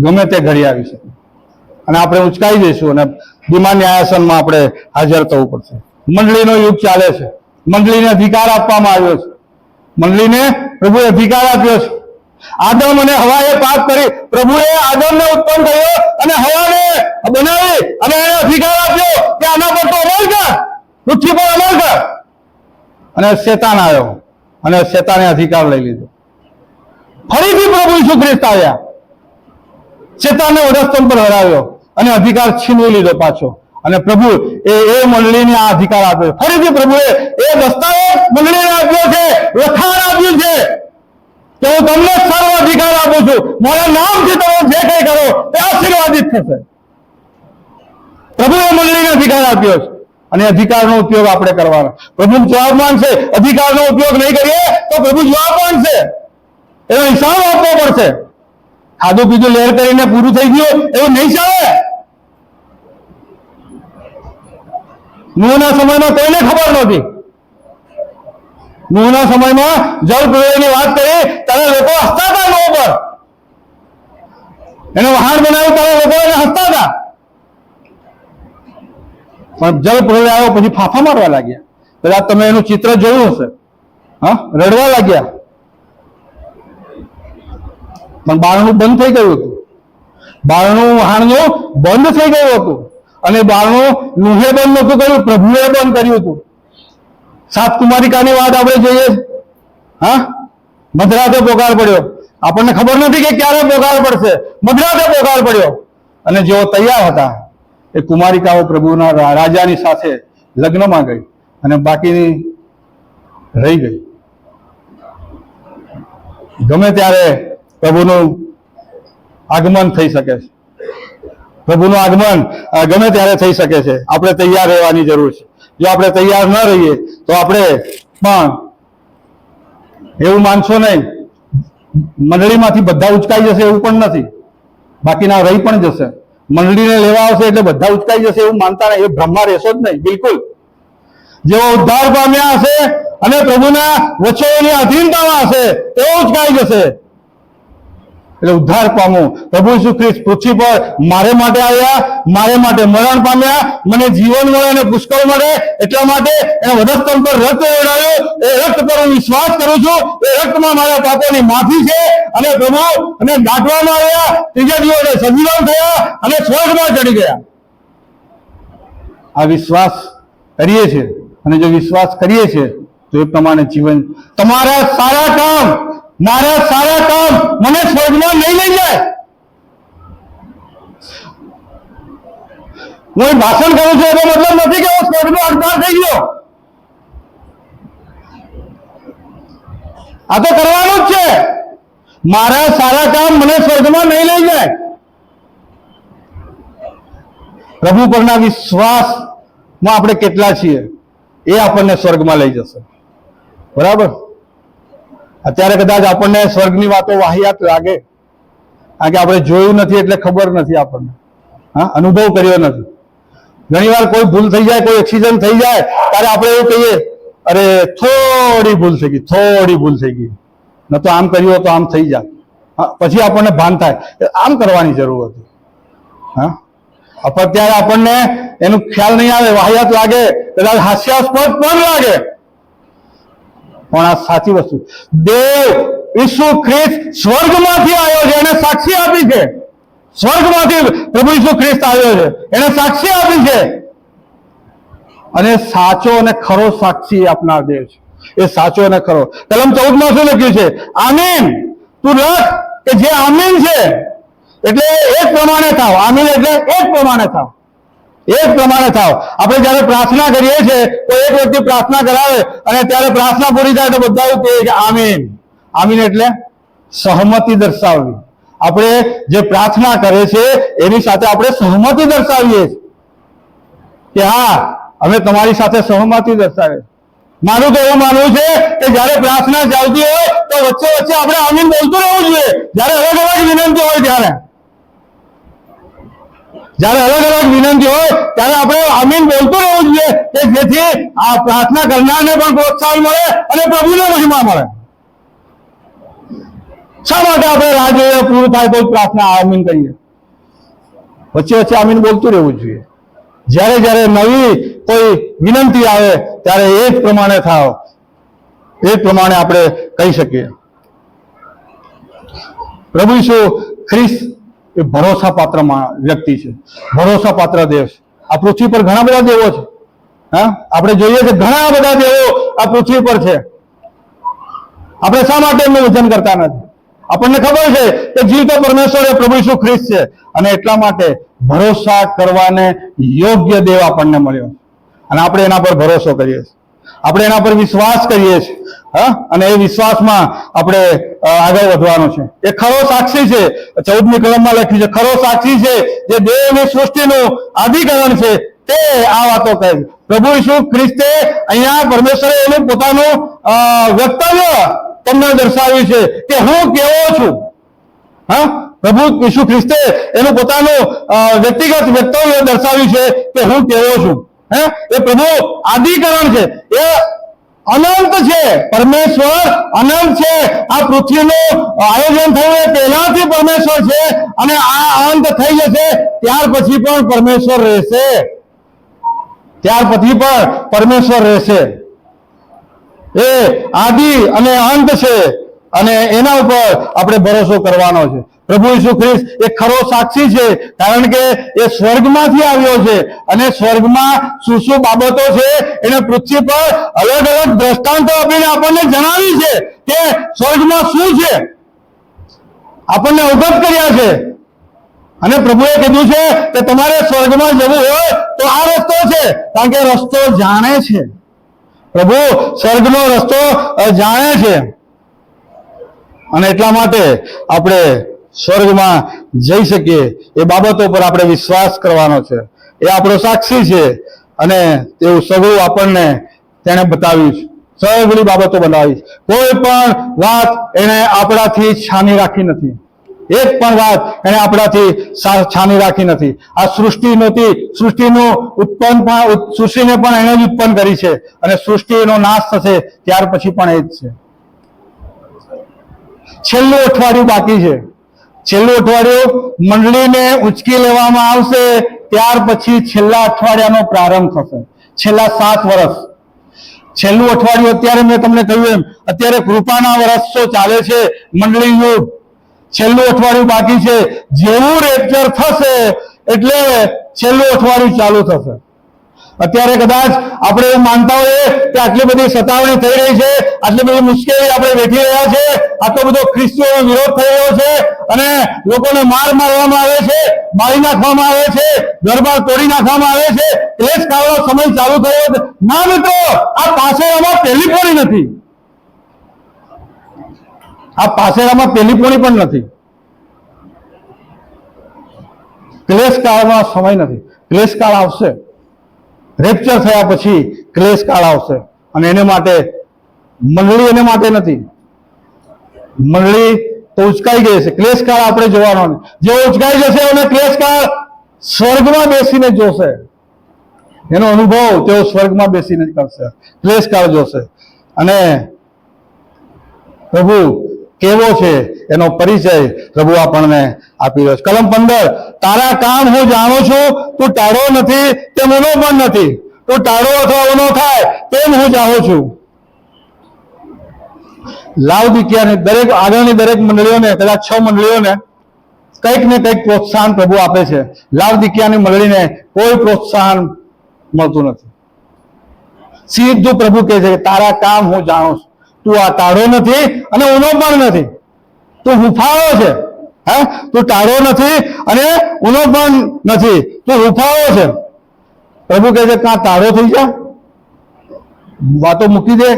ગમે તે ઘડી આવી શકે, અને આપણે ઉચકાઈ જઈશું અને ધીમા ન્યાયાસનમાં આપણે હાજર થવું પડશે. મંડળીનો યુગ ચાલે છે. મંડળીને અધિકાર આપવામાં આવ્યો છે. મંડળીને પ્રભુએ અધિકાર આપ્યો છે. આદમ અને હવાએ પાપ કરી, પ્રભુએ આદમને ઉત્પન્ન કર્યો અને હવાને બનાવી અને એને અધિકાર આપ્યો કે આના પર તો અમલ કર, પૃથ્વી પર અમલ કર. અને શેતાન આવ્યો અને શેતાને અધિકાર લઈ લીધો. ફરીથી પ્રભુ ઈસુ ખ્રિસ્ત આવ્યા, શેતાનને વધસ્તંભ પર હરાવ્યો અને અધિકાર છીનવી લીધો પાછો. અને પ્રભુ એ મંડળીને આ અધિકાર આપ્યો. ફરીથી પ્રભુએ એ દસ્તાવેજ મંડળીને આપ્યો છે, લખાણ આપ્યું છે કે હું તમને સર્વ અધિકાર આપું છું, મારા નામથી તમે જે કંઈ કરો તે આશીર્વાદિત થશે. પ્રભુએ મંડળીને અધિકાર આપ્યો છે અને અધિકારનો ઉપયોગ આપણે કરવાનો. પ્રભુ જવાબ માંગશે. અધિકારનો ઉપયોગ નહીં કરીએ તો પ્રભુ જવાબ માંગશે, એનો હિસાબ આપવો પડશે. ખાધું પીધું લહેર કરીને પૂરું થઈ ગયું એવું નહીં ચાલે. નૂહના સમયમાં કોઈને ખબર નહોતી. નૂહના સમયમાં જળ પ્રલયની વાત કરી ત્યારે લોકો હસતા હતા નૂહ પર. એને વહાણ બનાવ્યું ત્યારે લોકો એને હસતા હતા. પણ જળ પ્રલય આવ્યો પછી ફાંફા મારવા લાગ્યા. કદાચ તમે એનું ચિત્ર જોયું હશે. હા, રડવા લાગ્યા. પણ બારણું બંધ થઈ ગયું હતું. બારણું વહાણનું બંધ થઈ ગયું હતું અને બારણું નૂહે બંધ નહોતું કર્યું, પ્રભુએ બંધ કર્યું હતું. 7 કુમારિકાની વાત આપણે જોઈએ. હા, મધરાતે પોકાર પડ્યો. આપણને ખબર નથી કે ક્યારે પોકાર પડશે. મધરાતે પોકાર પડ્યો અને જેઓ તૈયાર હતા એ કુમારિકાઓ પ્રભુના રાજાની સાથે લગ્નમાં ગઈ અને બાકીની રહી ગઈ. ગમે ત્યારે પ્રભુનું આગમન થઈ શકે છે. પ્રભુનું આગમન ગમે ત્યારે થઈ શકે છે. આપણે તૈયાર રહેવાની જરૂર છે. જો આપણે તૈયાર ન રહીએ તો આપણે પણ એવું માનશો નહીં મંડળીમાંથી બધા ઉચકાઈ જશે એવું પણ નથી. બાકીના રહી પણ જશે. મંડળીને લેવા આવશે એટલે બધા ઉચકાઈ જશે એવું માનતા નહીં. એ ભ્રમમાં રહેશો જ નહીં બિલકુલ. જેઓ ઉદ્ધાર પામ્યા હશે અને પ્રભુના વચનોની અધીનતામાં હશે તેઓ ઉચકાઈ જશે. એટલે ઉદ્ધાર પામો. પ્રભુ ઈસુ ખ્રિસ્ત પૃથ્વી પર મારે માટે આવ્યા, મારે માટે મરણ પામ્યા, મને જીવન મળે અને પુષ્કળ મળે એટલા માટે એને વધસ્તંભ પર રક્ત રેડાવ્યું. એ રક્ત પર હું વિશ્વાસ કરું છું. એ રક્તમાં મારા પાપોની માફી છે અને પ્રભુ અને દાટવામાં આવ્યા. ત્રીજા દિવસે સજીવન થયા અને સ્વર્ગમાં ચડી ગયા. આ વિશ્વાસ કરીએ છીએ અને જો વિશ્વાસ કરીએ છીએ તો એ પ્રમાણે જીવન. તમારા સારા કામ, મારા સારા કામ મને સ્વર્ગમાં નહીં લઈ જાય. હું ભાષણ કરું છું એનો મતલબ નથી કે હું સ્વર્ગનો હકદાર થઈ ગયો. આ તો કરવાનું જ છે. મારા સારા કામ મને સ્વર્ગમાં નહીં લઈ જાય. પ્રભુ પરના વિશ્વાસમાં આપણે કેટલા છીએ એ આપણને સ્વર્ગમાં લઈ જશે. બરાબર. અત્યારે કદાચ આપણને સ્વર્ગની વાતો વાહિયાત લાગે, કારણ કે આપણે જોયું નથી એટલે ખબર નથી આપણને, અનુભવ કર્યો નથી. ઘણી વાર કોઈ ભૂલ થઈ જાય, કોઈ એક્સિડન્ટ થઈ જાય ત્યારે આપણે એવું કહીએ, અરે થોડી ભૂલ થઈ ગઈ, થોડી ભૂલ થઈ ગઈ, ન તો આમ કર્યું તો આમ થઈ જાય. પછી આપણને ભાન થાય આમ કરવાની જરૂર હતી. પણ ત્યારે આપણને એનું ખ્યાલ નહીં આવે, વાહિયાત લાગે, કદાચ હાસ્યાસ્પદ પણ લાગે, પણ આ સાચી વસ્તુ. દેવ ઈસુ ખ્રિસ્ત સ્વર્ગમાંથી આવ્યો છે, એને સાક્ષી આપી છે. સ્વર્ગમાંથી પ્રભુ ઈસુ ખ્રિસ્ત આવ્યો છે, એને સાક્ષી આપી છે, અને સાચો અને ખરો સાક્ષી આપનાર દેવ છે. એ સાચો અને ખરો. કલમ 14 માં શું લખ્યું છે? આમીન. તું લખ કે જે આમીન છે એટલે એક પ્રમાણે થાવ. આમીન એટલે એક પ્રમાણે થાવ, એક પ્રમાણે થાવ. આપણે જયારે પ્રાર્થના કરીએ છીએ તો એક વ્યક્તિ પ્રાર્થના કરાવે અને ત્યારે પ્રાર્થના પૂરી થાય તો બધા કહે કે આમીન. આમીન એટલે સહમતિ દર્શાવવી. આપણે જે પ્રાર્થના કરે છે એની સાથે આપણે સહમતિ દર્શાવીએ કે હા, અમે તમારી સાથે સહમતિ દર્શાવીએ. મારું તો એવું માનવું છે કે જયારે પ્રાર્થના ચાલતી હોય તો વચ્ચે વચ્ચે આપણે આમીન બોલતું રહેવું જોઈએ. જયારે અલગ અલગ વિનંતી હોય ત્યારે આપણે આમીન બોલતું રહેવું જોઈએ કે જેથી આ પ્રાર્થના કરનારને પણ પ્રોત્સાહન મળે અને પ્રભુને મહિમા મળે. શા માટે આપણે રાહ જોઈએ પૂરું થાય તો પ્રાર્થના આમીન કહીએ? વચ્ચે વચ્ચે આમીન બોલતું રહેવું જોઈએ. જ્યારે જ્યારે નવી કોઈ વિનંતી આવે ત્યારે એ જ પ્રમાણે થાવ, એ જ પ્રમાણે આપણે કહી શકીએ. પ્રભુ ઈસુ ખ્રિસ્ત એ ભરોસા પાત્ર વ્યક્તિ છે, ભરોસા પાત્ર દેવ છે. આ પૃથ્વી પર ઘણા બધા દેવો છે. આપણે જોઈએ કે ઘણા બધા દેવો આ પૃથ્વી પર છે. આપણે શા માટે એમનું વજન કરતા નથી? આપણને ખબર છે કે જીવતો પરમેશ્વર એ પ્રભુ ઈસુ ખ્રિસ્ત છે, અને એટલા માટે ભરોસા કરવાને યોગ્ય દેવ આપણને મળ્યો, અને આપણે એના પર ભરોસો કરીએ છીએ, આપણે એના પર વિશ્વાસ કરીએ છીએ. અને એ વિશ્વાસમાં આપણે આગળ વધવાનું છે. એ ખરો સાક્ષી છે. 14મી કલમમાં લખ્યું છે, ખરો સાક્ષી છે જે દેવની સૃષ્ટિનું આદિકરણ છે, તે આ વાતો કહે છે. પ્રભુ ઈસુ ખ્રિસ્તે અહીંયા પરમેશ્વરે એનું પોતાનું વક્તવ્ય તમને દર્શાવ્યું છે કે હું કેવો છું. પ્રભુ ઈસુ ખ્રિસ્તે એનું પોતાનું વ્યક્તિગત વક્તવ્ય દર્શાવ્યું છે કે હું કેવો છું. એ પ્રભુ આદિકરણ છે, એ અનંત છે. પરમેશ્વર અનંત છે. આ પૃથ્વીનું આયોજન થયું એ પહેલાથી પરમેશ્વર છે, અને આ અંત થઈ જશે ત્યાર પછી પણ પરમેશ્વર રહેશે. ત્યાર પછી પણ પરમેશ્વર રહેશે. એ આદિ અને અંત છે, અને એના ઉપર આપણે ભરોસો કરવાનો છે. પ્રભુ ઈસુ ખ્રિસ્ત એ ખરો સાક્ષી છે, કારણ કે એ સ્વર્ગમાંથી આવ્યો છે, અને સ્વર્ગમાં શું શું બાબતો છે એને પૃથ્વી પર અલગ અલગ દ્રષ્ટાંતો આપીને આપણને જણાવી છે કે સ્વર્ગમાં શું છે, આપણને અવગત કર્યા છે. અને પ્રભુએ કીધું છે કે તમારે સ્વર્ગમાં જવું હોય તો આ રસ્તો છે, કારણ કે રસ્તો જાણે છે. પ્રભુ સ્વર્ગનો રસ્તો જાણે છે, અને એટલા માટે આપણે સ્વર્ગમાં જઈ શકીએ એ બાબતો પર આપણે વિશ્વાસ કરવાનો છે. એ આપણો સાક્ષી છે, અને એવું સગળું આપણને તેને બતાવ્યું છે, સગળી બાબતો બનાવી છે. કોઈ પણ વાત એને આપણાથી છાની રાખી નથી. એક પણ વાત એને આપણાથી છાની રાખી નથી. આ સૃષ્ટિ નહોતી, સૃષ્ટિને પણ એને જ ઉત્પન્ન કરી છે, અને સૃષ્ટિનો નાશ થશે ત્યાર પછી પણ એ જ છે. છેલ્લું અઠવાડિયું બાકી છે. છેલ્લું અઠવાડિયું મંડળીને ઉંચકી લેવામાં આવશે, ત્યાર પછી છેલ્લા અઠવાડિયાનો પ્રારંભ થશે. છેલ્લા 7 વર્ષ, છેલ્લું અઠવાડિયું અત્યારે મેં તમને કહ્યું એમ, અત્યારે કૃપાના વર્ષો ચાલે છે, મંડળી યુગ. છેલ્લું અઠવાડિયું બાકી છે. જેવું રેપ્ચર થશે એટલે છેલ્લું અઠવાડિયું ચાલુ થશે. અત્યારે કદાચ આપણે એવું માનતા હોઈએ કે આટલી બધી સતાવણી થઈ રહી છે, આટલી બધી મુશ્કેલી આપણે વેઠી રહ્યા છે, આટલો બધો ખ્રિસ્તીઓનો વિરોધ થઈ રહ્યો છે, અને લોકોને મારવામાં આવે છે, મારી નાખવામાં આવે છે, ઘર-બાર તોડી નાખવામાં આવે છે, ક્લેશ ખાવાનો સમય ચાલુ થયો છે. ના મિત્રો, આ પાછળ આમાં પહેલી પોરી નથી. આ પાસેરામાં પેલી પોણી પણ નથી. ક્લેશ કાળમાં સમય નથી. ક્લેશ કાળ આવશે. રેપ્ચર થયા પછી ક્લેશ કાળ આવશે, અને એને માટે મંડળી એને માટે નથી. મંડળી તો ઉચકાઈ ગઈ છે. ક્લેશ કાળ આપણે જોવાનો નથી. જે ઉચકાઈ જશે અને ક્લેશ કાળ સ્વર્ગમાં બેસીને જોશે. એનો અનુભવ તેઓ સ્વર્ગમાં બેસીને કરશે. ક્લેશ કાળ જોશે. અને પ્રભુ કેવો છે એનો પરિચય પ્રભુ આપણને આપી રહ્યો છે. કલમ 15, તારા કામ હું જાણું છું, તું ટાળો નથી તેમ ઊનો પણ નથી. તું ટાળો અથવા ઊનો થાય તેમ હું જાણું છું. લાવદિકિયાની દરેક આગળની દરેક મંડળીઓને, કદાચ 6 મંડળીઓને કંઈક ને કંઈક પ્રોત્સાહન પ્રભુ આપે છે. લાવદિકિયાની મંડળીને કોઈ પ્રોત્સાહન મળતું નથી. સીધું પ્રભુ કહે છે કે તારા કામ હું જાણું છું, તું આ ટાળો નથી અને ઊનો પણ નથી. તું હુંફાળો છે. હા, તું ટાળો નથી અને ઊનો પણ નથી. તું હુંફાળો છે. પ્રભુ કહે છે કાં ટાળો થઈ જા, વાતો મૂકી દે,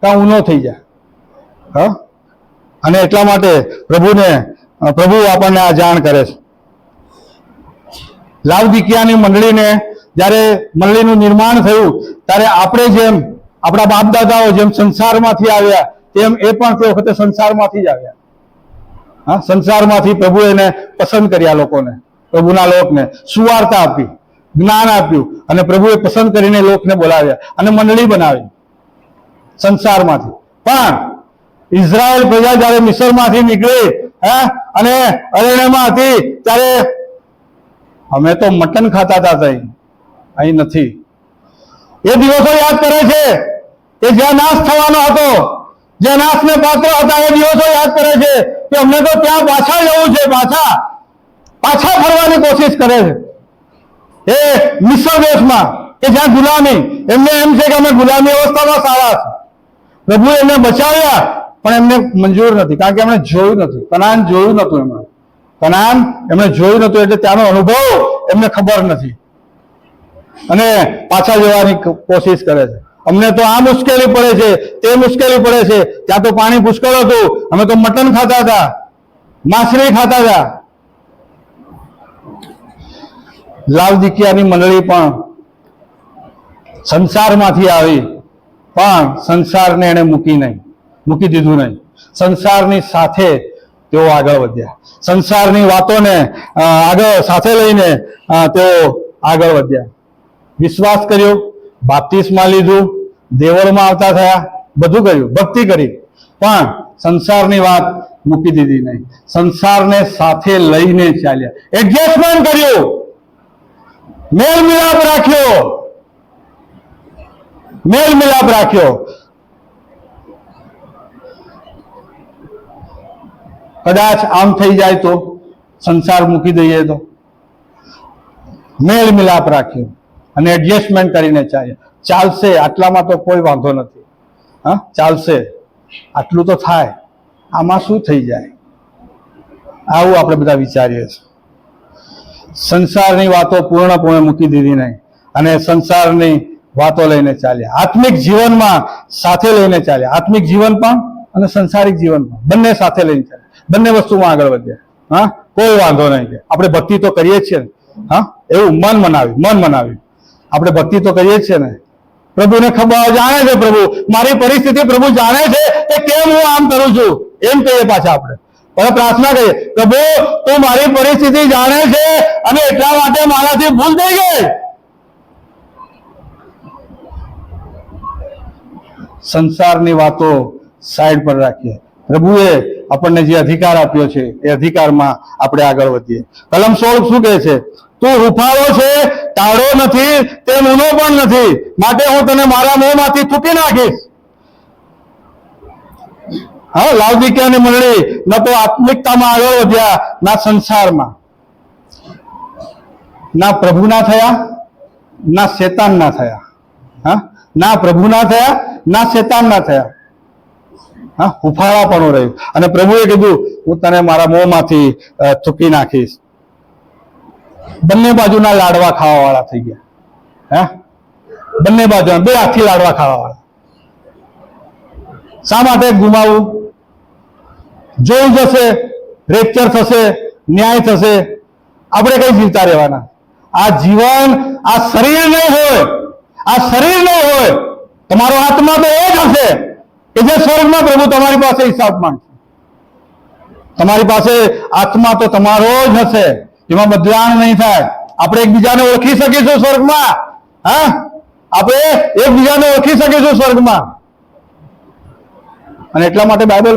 કાં ઊનો થઈ જા. હા, અને એટલા માટે પ્રભુ આપણને આ જાણ કરે છે. લાવદિકિયાની મંડળીને જ્યારે મંડળીનું નિર્માણ થયું ત્યારે આપણે જેમ આપણા બાપ દાદાઓ જેમ સંસારમાંથી આવ્યા તેમ એ પણ તે વખતે સંસારમાંથી જ આવ્યા. હા, સંસારમાંથી પ્રભુ એને પસંદ કર્યા લોકોને, પ્રભુના લોકને સુવાર્તા આપી, જ્ઞાન આપ્યું, અને પ્રભુએ પસંદ કરીને લોકને બોલાવ્યા અને મંડળી બનાવી સંસારમાંથી. પણ ઇઝરાયલ પ્રજા જયારે મિસરમાંથી નીકળી અને અરણ્યમાં હતી ત્યારે અમે તો મટન ખાતા હતા, અહીં નથી. એ દિવસો યાદ કરે છે કે જ્યાં નાશ થવાનો હતો, જ્યાં નાશને પાત્ર હતા, એ દિવસો યાદ કરે છે કે અમને તો ત્યાં પાછા જવું છે. પાછા ફરવાની કોશિશ કરે છે એ મિસર દેશમાં કે જ્યાં ગુલામી. એમને એમ છે કે અમે ગુલામી અવસ્થામાં સારા છે. પ્રભુએ એમને બચાવ્યા પણ એમને મંજૂર નથી, કારણ કે એમણે જોયું નથી. કનાન જોયું નતું. એમણે જોયું નતું, એટલે ત્યાંનો અનુભવ એમને ખબર નથી અને પાછા જવાની કોશિશ કરે છે. અમને તો આ મુશ્કેલી પડે છે, તે મુશ્કેલી પડે છે. ત્યાં તો પાણી પુષ્કળ હતું, અમે તો મટન ખાતા હતા, માછલી ખાતા હતા. લાવદિકિયાની મંડળી પણ સંસારમાંથી આવી, પણ સંસારને એને મૂકી દીધું નહીં. સંસારની સાથે તેઓ આગળ વધ્યા. સંસારની વાતોને સાથે લઈને તેઓ આગળ વધ્યા. વિશ્વાસ કર્યો, બાપ્તિસ્મા લીધું, દેવળમાં આવતા થયા, બધું કર્યું, ભક્તિ કરી, પણ સંસારની વાત મૂકી દીધી નહીં. સંસારને સાથે લઈને ચાલ્યા. એડજસ્ટમેન્ટ કર્યું, મેલ મિલાપ રાખ્યો. કદાચ આમ થઈ જાય તો, સંસાર મૂકી દઈએ તો, મેલ મિલાપ રાખ્યો અને એડજસ્ટમેન્ટ કરીને ચાલશે. આટલામાં તો કોઈ વાંધો નથી. હા, ચાલશે, આટલું તો થાય, આમાં શું થઈ જાય, આવું આપણે બધા વિચારીએ છીએ. સંસારની વાતો પૂર્ણપણે મૂકી દીધી નહીં અને સંસારની વાતો લઈને ચાલ્યા. આત્મિક જીવનમાં સાથે લઈને ચાલ્યા. આત્મિક જીવન પણ અને સંસારિક જીવન પણ બંને સાથે લઈને ચાલ્યા. બંને વસ્તુમાં આગળ વધ્યા. હા, કોઈ વાંધો નહીં કે આપણે ભક્તિ તો કરીએ છીએ ને. હા, એવું મન મનાવી આપણે ભક્તિ તો કરીએ છીએ ને. પ્રભુને ખબર જાણે છે. પ્રભુ મારી પરિસ્થિતિ પ્રભુ જાણે છે કે કેમ હું આમ કરું છું. એમ કહીએ પાછા આપણે પ્રાર્થના કરીએ, પ્રભુ તું મારી પરિસ્થિતિ જાણે છે અને એટલા માટે મારાથી ભૂલ થઈ ગઈ. સંસારની વાતો સાઈડ પર રાખીએ. પ્રભુએ આપણને જે અધિકાર આપ્યો છે એ અધિકારમાં આપણે આગળ વધીએ. કલમ 16 શું કહે છે? તું હુંફાળો છે, ટાળો નથી, તે ઊનો પણ નથી, માટે હું તને મારા મોંમાંથી થૂંકી નાખીશ. હા, લાવદિકિયાની મંડળી ન તો આત્મિકતામાં આગળ વધ્યા, ના સંસારમાં, ના પ્રભુના થયા, ના શેતાનના થયા. હા, ના પ્રભુના થયા, ના શેતાનના થયા. હા, હુંફાળા પણ રહ્યું. અને પ્રભુએ કીધું હું તને મારા મોંમાંથી થૂંકી નાખીશ. બંને બાજુના લાડવા ખાવા વાળા થઈ ગયા. હા, બંને બાજુ બે હાથથી લાડવા ખાવા વાળા. શા માટે ગુમાવવું? જોઈ જશે, રેપ્ચર થશે, ન્યાય થશે, આપણે કઈ જીવતા રહેવાના? આ જીવન, આ શરીર નહીં હોય, આ શરીર નહીં હોય, તમારો આત્મા તો એ જ હશે કે જે સ્વર્ગમાં પ્રભુ તમારી પાસે હિસાબ માંગશે. તમારી પાસે આત્મા તો તમારો જ હશે, એમાં બદલાણ નહીં થાય. આપણે એકબીજાને ઓળખી શકીશું સ્વર્ગમાં. હા, આપણે એકબીજાને ઓળખી શકીશું સ્વર્ગમાં. અને એટલા માટે બાઇબલ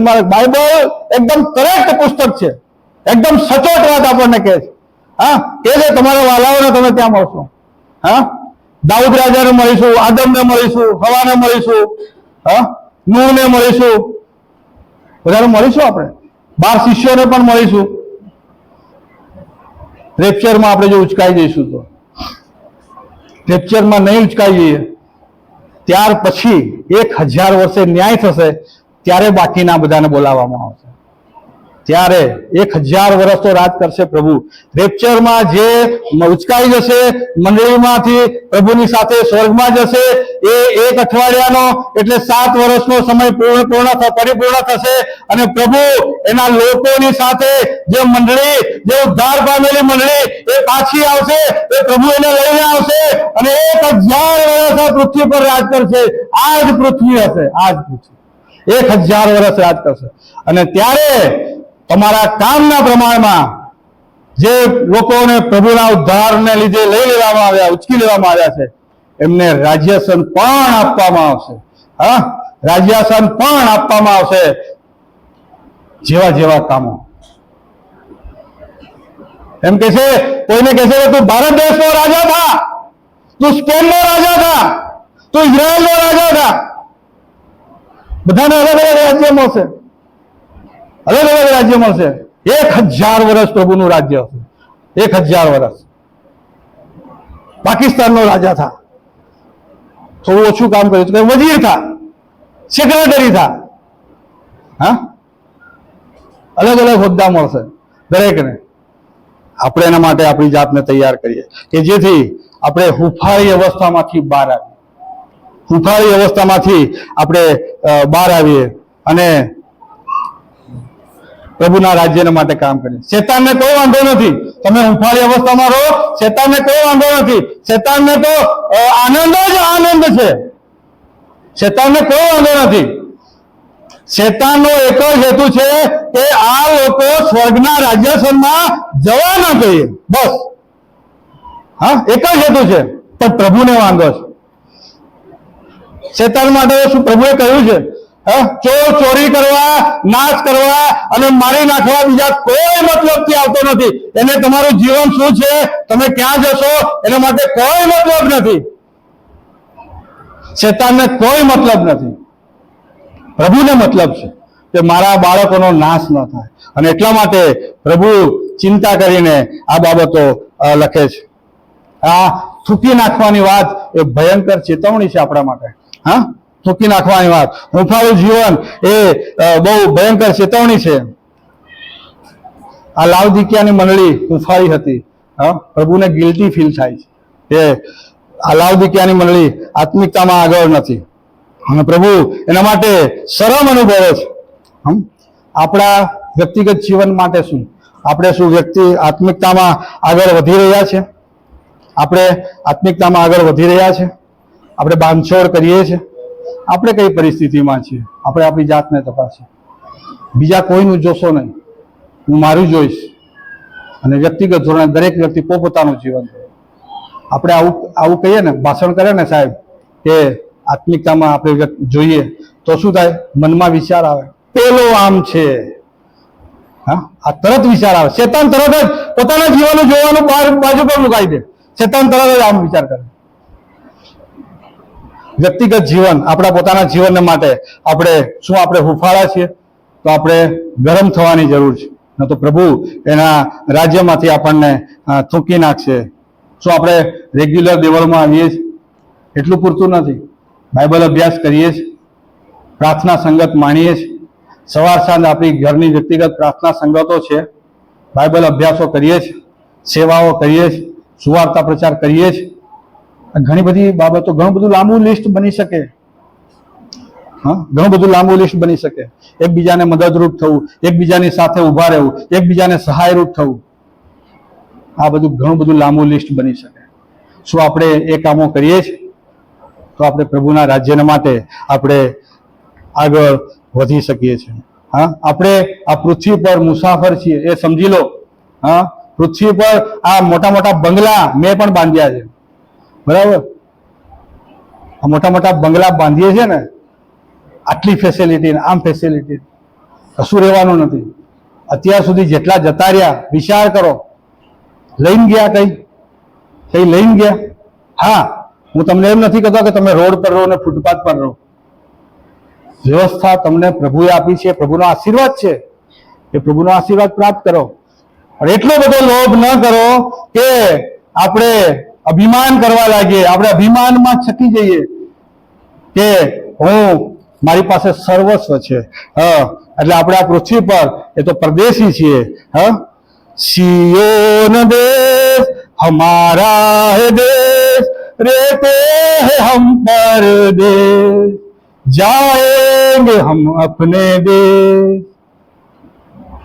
એકદમ કરેક્ટ પુસ્તક છે, એકદમ સચોટ વાત આપણને કહે છે. હા, કે છે તમારા વાલાઓને તમે ત્યાં મળશો. હા, દાઉદ રાજાને મળીશું, આદમને મળીશું, હવાને મળીશું, હા, નૂહને મળીશું, બધાને મળીશું. આપણે 12 શિષ્યોને પણ મળીશું. રેપ્ચરમાં આપણે જો ઉચકાઈ જઈશું તો, રેપ્ચરમાં નહીં ઉચકાઈ જઈએ ત્યાર પછી 1000 વર્ષે ન્યાય થશે, ત્યારે બાકીના બધાને બોલાવવામાં આવશે. ત્યારે 1000 વર્ષ તો રાજ કરશે પ્રભુ. રેપ્ચરમાં જે ઉચકાઈ જશે, મંડળીમાંથી પ્રભુની સાથે સ્વર્ગમાં જશે, એ 1 અઠવાડિયાનો એટલે 7 વર્ષનો સમય પરિપૂર્ણ થશે. અને પ્રભુ એના લોકોની સાથે જે મંડળી, જે ઉદ્ધાર પામેલી મંડળી, એ પાછી આવશે. એ પ્રભુ એને લઈને આવશે અને 1000 વર્ષ આ પૃથ્વી પર રાજ કરશે. આ જ પૃથ્વી હશે, આ જ પૃથ્વી 1000 વર્ષ રાજ કરશે. અને ત્યારે તમારા કામના પ્રમાણમાં જે લોકોને પ્રભુના ઉદ્ધારને લીધે લઈ લેવામાં આવ્યા, ઉચકી લેવામાં આવ્યા છે, એમને રાજ્યાસન પણ આપવામાં આવશે. હા, રાજ્યાસન પણ આપવામાં આવશે. જેવા જેવા કામો, એમ કે છે, કોઈને કહેશે કે તું ભારત દેશનો રાજા થા, તું સ્પેનનો રાજા થા, તું ઇઝરાયલનો રાજા થા. બધાને અલગ અલગ રાજ્ય મળશે, અલગ અલગ રાજ્ય મળશે. 1000 વર્ષ પ્રભુનું રાજ્ય હશે. 1000 વર્ષ. પાકિસ્તાનનો રાજા થા, થોડું ઓછું કામ કર્યું તો વજીર થા, સેક્રેટરી થા. હા, અલગ અલગ હોદ્દા મળશે દરેકને. આપણે એના માટે આપણી જાતને તૈયાર કરીએ કે જેથી આપણે હુંફાળી અવસ્થામાંથી બહાર આવીએ. હુંફાળી અવસ્થામાંથી આપણે બહાર આવીએ અને પ્રભુના રાજ્યના માટે કામ કરીએ. શેતાનને કોઈ વાંધો નથી, તમે હુંફાળી અવસ્થામાં રહો, શેતાનને કોઈ વાંધો નથી. શેતાનને તો આનંદ જ આનંદ છે. શેતાનને કોઈ વાંધો નથી. શેતાનનો એક જ હેતુ છે કે આ લોકો સ્વર્ગના રાજ્યાસનમાં જવા ના જોઈએ, બસ. હા, એક જ હેતુ છે. પણ પ્રભુને વાંધો છે. શેતાન માટે શું પ્રભુએ કહ્યું છે? ચોરી કરવા, નાશ કરવા અને મારી નાખવા બીજા કોઈ મતલબથી આવતો નથી. એને તમારું જીવન શું છે, તમે ક્યાં જશો, એના માટે કોઈ મતલબ નથી. શેતાનને કોઈ મતલબ નથી. પ્રભુને મતલબ છે કે મારા બાળકોનો નાશ ન થાય. અને એટલા માટે પ્રભુ ચિંતા કરીને આ બાબતો લખે છે. આ થૂકી નાખવાની વાત એ ભયંકર ચેતવણી છે આપણા માટે. હા, થૂકી નાખવાની વાત, હુંફાળું જીવન એ બહુ ભયંકર ચેતવણી છે. આ લાવદિકિયાની મંડળી હુંફાળી હતી. હા, પ્રભુને ગિલ્ટી ફીલ થાય છે કે આ લાવદિકિયાની મંડળી આત્મિકતામાં આગળ નથી અને પ્રભુ એના માટે શરમ અનુભવે છે. આપણા વ્યક્તિગત જીવન માટે શું, આપણે શું આત્મિકતામાં આગળ વધી રહ્યા છે? આપણે આત્મિકતામાં આગળ વધી રહ્યા છે? આપણે બાંધછોડ કરીએ છીએ? આપણે કઈ પરિસ્થિતિમાં છીએ? આપણે આપણી જાતને તપાસીએ. બીજા કોઈનું જોશો નહીં, હું મારું જોઈશ. અને વ્યક્તિગત ધોરણે દરેક વ્યક્તિ પોતાનું જીવન. આપણે આવું કહીએ ને, ભાષણ કરે ને સાહેબ કે આત્મિકતામાં આપણે જોઈએ તો શું થાય? મનમાં વિચાર આવે, પેલો આમ છે. હા, આ તરત વિચાર આવે. શેતાન તરત જ પોતાના જીવનનું જોવાનું બાજુ પર મુકાઈ દે. શેતાન તરત જ આમ વિચાર કરે. વ્યક્તિગત જીવન, આપણા પોતાના જીવન માટે આપણે હુંફાળા છીએ તો આપણે ગરમ થવાની જરૂર છે. ન તો પ્રભુ એના રાજ્યમાંથી આપણને થૂંકી નાખશે. શું આપણે રેગ્યુલર દેવળમાં આવીએ છીએ? એટલું પૂરતું નથી. બાઇબલ અભ્યાસ કરીએ છીએ, પ્રાર્થના સંગત માણીએ છીએ. સવાર સાંજ આપણી ઘરની વ્યક્તિગત પ્રાર્થના સંગતો છે. બાઇબલ અભ્યાસો કરીએ છીએ, સેવાઓ કરીએ છીએ, સુવાર્તા પ્રચાર કરીએ છીએ. ઘણી બધી બાબતો, ઘણું બધું લાંબુ લિસ્ટ બની શકે. હા, ઘણું બધું લાંબુ લિસ્ટ બની શકે. એકબીજાને મદદરૂપ થવું, એકબીજાની સાથે ઉભા રહેવું, એકબીજાને સહાયરૂપ થવું, આ બધું ઘણું બધું લાંબુ લિસ્ટ બની શકે. શું આપણે એ કામો કરીએ છીએ? તો આપણે પ્રભુના રાજ્યના માટે આપણે આગળ વધી શકીએ છીએ. હા, આપણે આ પૃથ્વી પર મુસાફર છીએ એ સમજી લો. હા, પૃથ્વી પર આ મોટા મોટા બંગલા મેં પણ બાંધ્યા છે, બરાબર? આ મોટા મોટા બંગલા બાંધીએ છીએ ને, આટલી ફેસિલિટી ને આમ ફેસિલિટી, કશું રહેવાનું નથી. અત્યાર સુધી જેટલા જતા રહ્યા વિચાર કરો, લઈને ગયા કઈ લઈને ગયા? હા, હું તમને એમ નથી કહેતો કે તમે રોડ પર રહો ને ફૂટપાથ પર રહો. વ્યવસ્થા તમને પ્રભુએ આપી છે, પ્રભુનો આશીર્વાદ છે, એ પ્રભુનો આશીર્વાદ પ્રાપ્ત કરો. પણ એટલો બધો લોભ ન કરો કે આપણે અભિમાન કરવા લાગીએ, આપણે અભિમાનમાં છકી જઈએ કે મારી પાસે સર્વસ્વ છે. એટલે આપણે આ પૃથ્વી પર એ તો પરદેશી છીએ. સિયોન દેશ હમારા હે દેશ, રહેતે હે હમ પરદેશ, જાએંગે હમ અપને દેશ.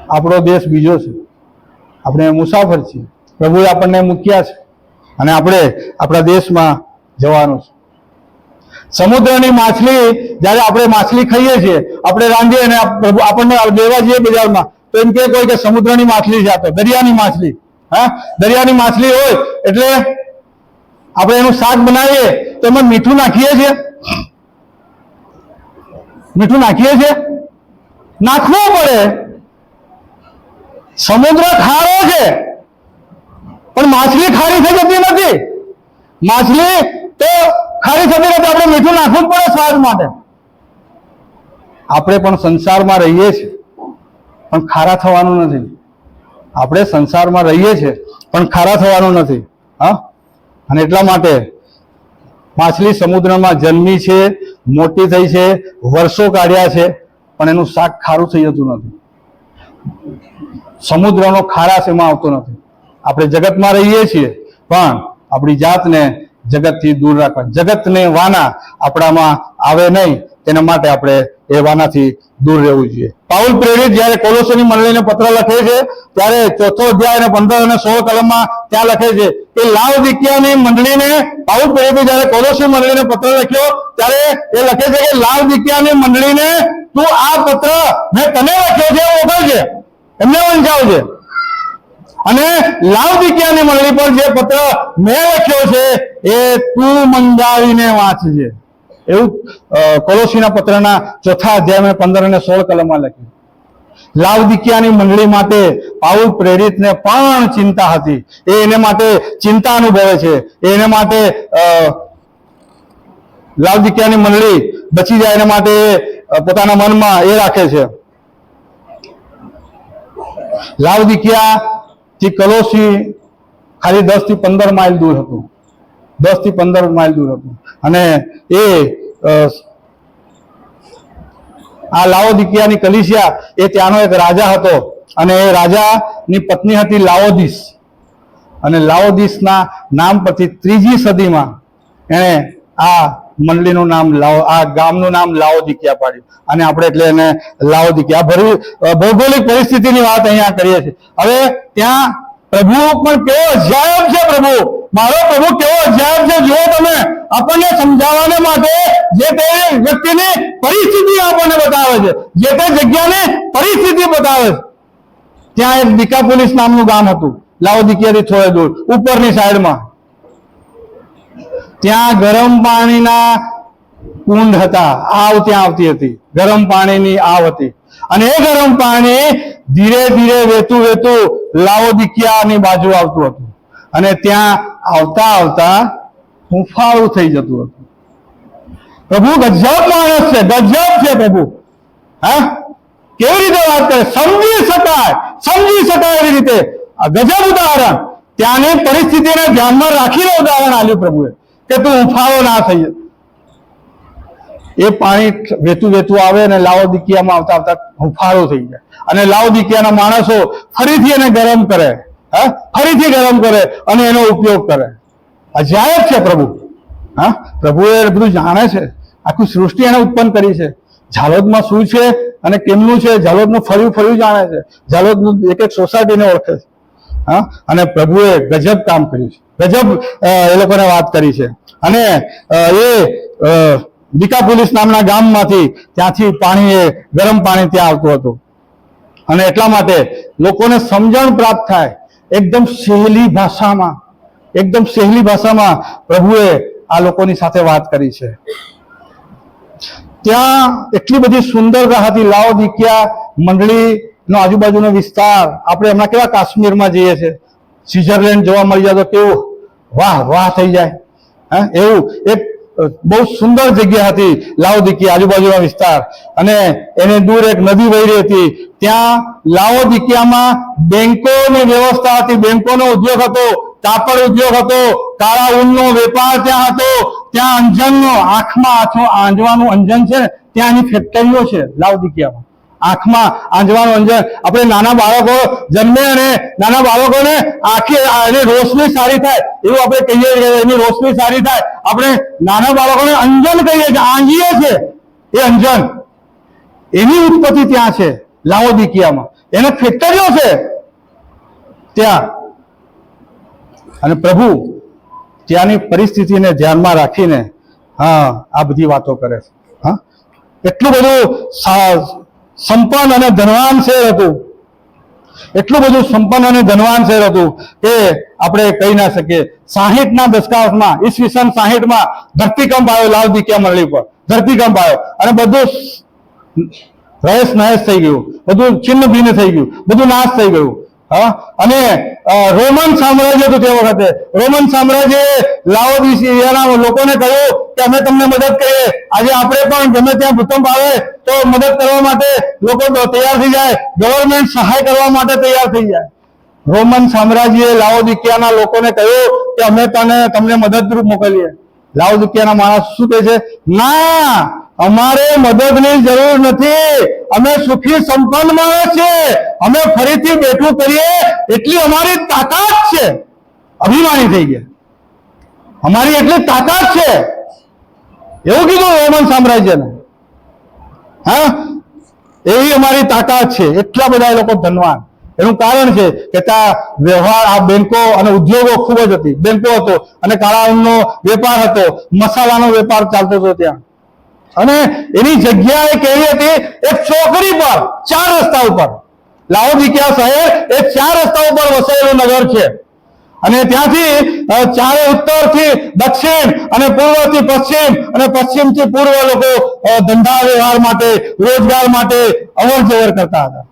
આપણો દેશ બીજો છે, આપણે મુસાફર છીએ. પ્રભુએ આપણને મૂક્યા છે અને આપણે આપણા દેશમાં જવાનું છે. સમુદ્રની માછલી, જયારે આપણે માછલી ખાઈએ છીએ, આપણે રાંધીએ અને આપણને લેવા જઈએ બજારમાં, તો એમ કે કોઈ કે સમુદ્રની માછલી છે, આ તો દરિયાની માછલી. હા, દરિયાની માછલી હોય એટલે આપણે એનું શાક બનાવીએ તો એમાં મીઠું નાખીએ છીએ. મીઠું નાખીએ છીએ? નાખવું પડે. સમુદ્ર ખારો છે પણ માછલી ખારી થઈ જતી નથી. માછલી તો ખારી થતી નથી, આપણે મીઠું નાખવું જ પડે સ્વાદ માટે. આપણે પણ સંસારમાં રહીએ છીએ પણ ખારા થવાનું નથી. આપણે સંસારમાં રહીએ છીએ પણ ખારા થવાનું નથી. હા, અને એટલા માટે માછલી સમુદ્રમાં જન્મી છે, મોટી થઈ છે, વર્ષો કાઢ્યા છે, પણ એનું શાક ખારું થઈ જતું નથી. સમુદ્રનો ખારાશ એમાં આવતો નથી. આપણે જગતમાં રહીએ છીએ પણ આપણી જાતને જગતથી દૂર રાખવા, જગતને વાના આપણામાં આવે નહીં, તેના માટે આપણે એ વાનાથી દૂર રહેવું જોઈએ. પાઉલ પ્રેરિત જ્યારે કોલોસીની મંડળીને પત્ર લખે છે ત્યારે 4થો અધ્યાય અને 15 અને 16 કલમમાં ત્યાં લખે છે કે લાવદિકિયાની મંડળીને, પાઉલ પ્રેરિતે જ્યારે કોલોસી મંડળીને પત્ર લખ્યો ત્યારે એ લખે છે કે લાવદિકિયાની મંડળીને તું આ પત્ર મેં તને લખ્યો છે એવું ઓળખે, એમને વંચાવજે. અને લાવદિકિયાની મંડળી પર જે પત્ર મેં લખ્યો છે એ તું મંગાવીને વાંચજે. એવું કોલોસીના પત્રના 4થા અધ્યાયમાં 15 અને 16 કલમમાં લખ્યું. લાવદિકિયાની મંડળી માટે પાઉલ પ્રેરિતને પણ ચિંતા હતી. એ એને માટે ચિંતા અનુભવે છે. એને માટે લાવદિકિયાની મંડળી બચી જાય એના માટે પોતાના મનમાં એ રાખે છે. લાવદિકિયા થી કોલોસી ખાલી 10 થી 15 માઇલ દૂર હતું. 10 થી 15 માઇલ દૂર હતું. અને એ આ લાવોદિકિયાની કલીસિયા એ ત્યાંનો એક રાજા હતો અને એ રાજાની પત્ની હતી લાવોદિસ. અને લાવોદિસના નામ પરથી 3જી સદીમાં એણે આ મંડળીનું નામ આ ગામનું નામ લાવોદિકિયા પાડ્યું. અને આપણે એટલે એને લાવોદિકિયા, ભૌગોલિક પરિસ્થિતિની વાત અહીંયા કરીએ છીએ. હવે ત્યાં પ્રભુ પણ કેવો અજાયબ છે. પ્રભુ, મારો પ્રભુ કેવો અજાયબ છે જુઓ તમે. આપણને સમજાવવાને માટે જે તે વ્યક્તિની પરિસ્થિતિ આપણને બતાવે છે, જે તે જગ્યાની પરિસ્થિતિ બતાવે છે. ત્યાં એક દિકાપોલિસ નામનું ગામ હતું, લાવોદિકિયાથી થોડે દૂર ઉપરની સાઈડમાં. ત્યાં ગરમ પાણીના કુંડ હતા, આવ ત્યાં આવતી હતી, ગરમ પાણીની આવ હતી. અને એ ગરમ પાણી ધીરે ધીરે વહેતું વહેતું લાવોદિકિયાની બાજુ આવતું હતું. અને ત્યાં આવતા આવતા હુંફાળું થઈ જતું હતું. પ્રભુ ગજબ માણસ છે, ગજબ છે પ્રભુ. હા, કેવી રીતે વાત કરે, સમજી શકાય એવી રીતે. આ ગજબ ઉદાહરણ, ત્યાંની પરિસ્થિતિને ધ્યાનમાં રાખીને ઉદાહરણ આપ્યું પ્રભુએ કે તું હુંફાળો ના થઈ જાય. એ પાણી વહેતું વહેતું આવે અને લાવોદિકિયામાં આવતા આવતા હુંફાળો થઈ જાય. અને લાવોદિકિયાના માણસો ફરીથી એને ગરમ કરે, ફરીથી ગરમ કરે અને એનો ઉપયોગ કરે. અજાયબ છે પ્રભુ. હા, પ્રભુ એ બધું જાણે છે. આખી સૃષ્ટિ એને ઉત્પન્ન કરી છે. ઝાલોદમાં શું છે અને કેમનું છે, ઝાલોદનું ફર્યું જાણે છે, ઝાલોદનું એક એક સોસાયટીને ઓળખે છે. હા, અને પ્રભુએ ગજબ કામ કર્યું છે, ગજબ એ લોકોને વાત કરી છે. અને એ દીકાપોલીસ નામના ગામમાંથી ત્યાંથી પાણી, ગરમ પાણી ત્યાં આવતું હતું. અને એટલા માટે લોકોને સમજણ પ્રાપ્ત થાય, એકદમ સહેલી ભાષામાં પ્રભુએ આ લોકોની સાથે વાત કરી છે. ત્યાં એટલી બધી સુંદરતા હતી. લાઓદિકિયા મંડળીનો આજુબાજુનો વિસ્તાર, આપણે હમણાં કેવા કાશ્મીરમાં જઈએ છીએ, સ્વિટ્ઝરલેન્ડ જોવા મળી જાય તો કેવું વાહ વાહ થઈ જાય. એવું એક બહુ સુંદર જગ્યા હતી લાઓદિકિયા, આજુબાજુનો વિસ્તાર. અને એને દૂર એક નદી વહી રહી હતી. ત્યાં લાઓદિકિયામાં બેંકોની વ્યવસ્થા હતી, બેંકોનો ઉદ્યોગ હતો, કાપડ ઉદ્યોગ હતો, કાળા ઊનનો વેપાર ત્યાં હતો. ત્યાં અંજનનો, આંખમાં આંજવાનું અંજન છે ને, ત્યાં એની ફેક્ટરીઓ છે લાઓદિકિયામાં. આંખમાં આંજવાનું અંજન, આપણે નાના બાળકો જન્મે અને નાના બાળકોને આંખે એની રોશની સારી થાય એવું આપણે કહીએ કે એની રોશની સારી થાય. આપણે નાના બાળકોને અંજન કહીએ કે આંજીએ છે, એ અંજન એની ઉત્પત્તિ ત્યાં છે લાઓદિકિયામાં. એને ફેક્ટરીઓ છે ત્યાં. અને પ્રભુ ત્યાંની પરિસ્થિતિને ધ્યાનમાં રાખીને આ બધી વાતો કરે છે. એટલું બધું સંપન્ન અને ધનવાન શહેર હતું, એટલું બધું સંપન્ન અને ધનવાન શહેર હતું કે આપણે કહી ના શકીએ. 60ના દશકામાં, ઈસવીસન 60માં ધરતીકંપ આવ્યો લાઓદિકિયા મંડળી પર, ધરતીકંપ આવ્યો અને બધું રહેસ નહેસ થઈ ગયું, બધું છિન્ન ભિન્ન થઈ ગયું, બધું નાશ થઈ ગયું. અને રોમન સામ્રાજ્ય હતું તે વખતે. રોમન સામ્રાજ્યએ લાઓદિકિયાના લોકોને કહ્યું કે અમે તમને મદદ કરીએ. આજે આપણે પણ ગમે ત્યાં ભૂકંપ આવે તો મદદ કરવા માટે લોકો તૈયાર થઈ જાય, ગવર્મેન્ટ સહાય કરવા માટે તૈયાર થઈ જાય. રોમન સામ્રાજ્યએ લાઓદિકિયાના લોકોને કહ્યું કે અમે તમને મદદરૂપ મોકલીએ. લાઓદિકિયાના માણસ શું કહે છે? ના, અમારે મદદની જરૂર નથી, અમે સુખી સંપન્ન માણસ છે, અમે ફરીથી બેઠું કરીએ એટલી અમારી તાકાત છે. અભિમાની થઈ ગયા, અમારી એટલી તાકાત છે એવું કીધું રોમન સામ્રાજ્યને. એવી અમારી તાકાત છે. એટલા બધા એ લોકો ધનવાન. એનું કારણ છે કે ત્યાં વ્યવહાર, આ બેંકો અને ઉદ્યોગો ખૂબ જ હતી. બેંકો હતો અને કાળા ઊનનો વેપાર હતો, મસાલાનો વેપાર ચાલતો હતો ત્યાં. અને એની જગ્યા કેવી હતી? એક ચોકડી પર, 4 રસ્તા ઉપર. લાઓદિકિયા શહેર એ 4 રસ્તા ઉપર વસાયેલું નગર છે. અને ત્યાંથી ચારે ઉત્તરથી દક્ષિણ અને પૂર્વથી પશ્ચિમ અને પશ્ચિમથી પૂર્વ લોકો ધંધા વ્યવહાર માટે, રોજગાર માટે અવર જવર કરતા હતા.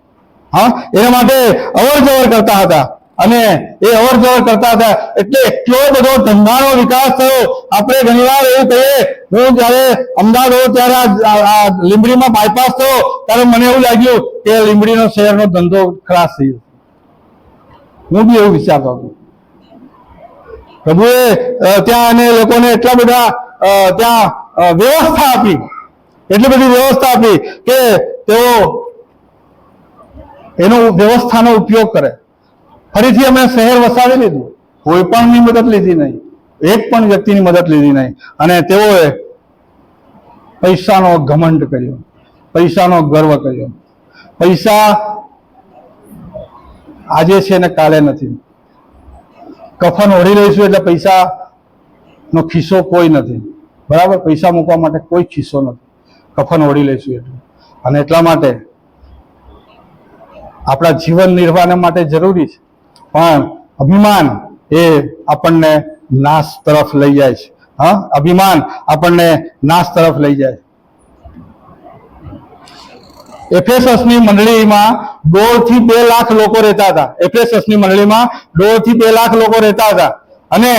એના માટે અવર જવર કરતા હતા. અને એ અવર જવર કરતા હતા એટલે એટલો બધો ધંધાનો વિકાસ થયો. આપણે ઘણીવાર એવું કહીએ, હું જયારે અમદાવાદ હોઉં ત્યારે આ લીંબડીમાં બાયપાસ થયો ત્યારે મને એવું લાગ્યું કે લીંબડીનો શહેરનો ધંધો ખલાસ થઈ ગયો. હું બી એવું વિચારતો હતો. પ્રભુએ ત્યાં અને લોકોને એટલા બધા ત્યાં વ્યવસ્થા આપી, એટલી બધી વ્યવસ્થા આપી કે તેઓ એનો વ્યવસ્થાનો ઉપયોગ કરે. ફરીથી અમે શહેર વસાવી લીધું, કોઈ પણની મદદ લીધી નહીં, એક પણ વ્યક્તિની મદદ લીધી નહીં. અને તેઓએ પૈસાનો ઘમંડ કર્યો, પૈસાનો ગર્વ કર્યો. પૈસા આજે છે ને કાલે નથી. કફન ઓઢી લઈશું એટલે પૈસાનો ખિસ્સો કોઈ નથી, બરાબર? પૈસા મૂકવા માટે કોઈ ખિસ્સો નથી, કફન ઓઢી લઈશું એટલે. અને એટલા માટે આપણા જીવન નિર્વાહ માટે જરૂરી છે, પણ અભિમાન એ આપણને નાશ તરફ લઈ જાય છે. અભિમાન આપણને નાશ તરફ લઈ જાય. એફેસસની મંડળીમાં 1.5 થી 2 લાખ લોકો રહેતા હતા. એફેસસની મંડળીમાં 1.5 થી 2 લાખ લોકો રહેતા હતા. અને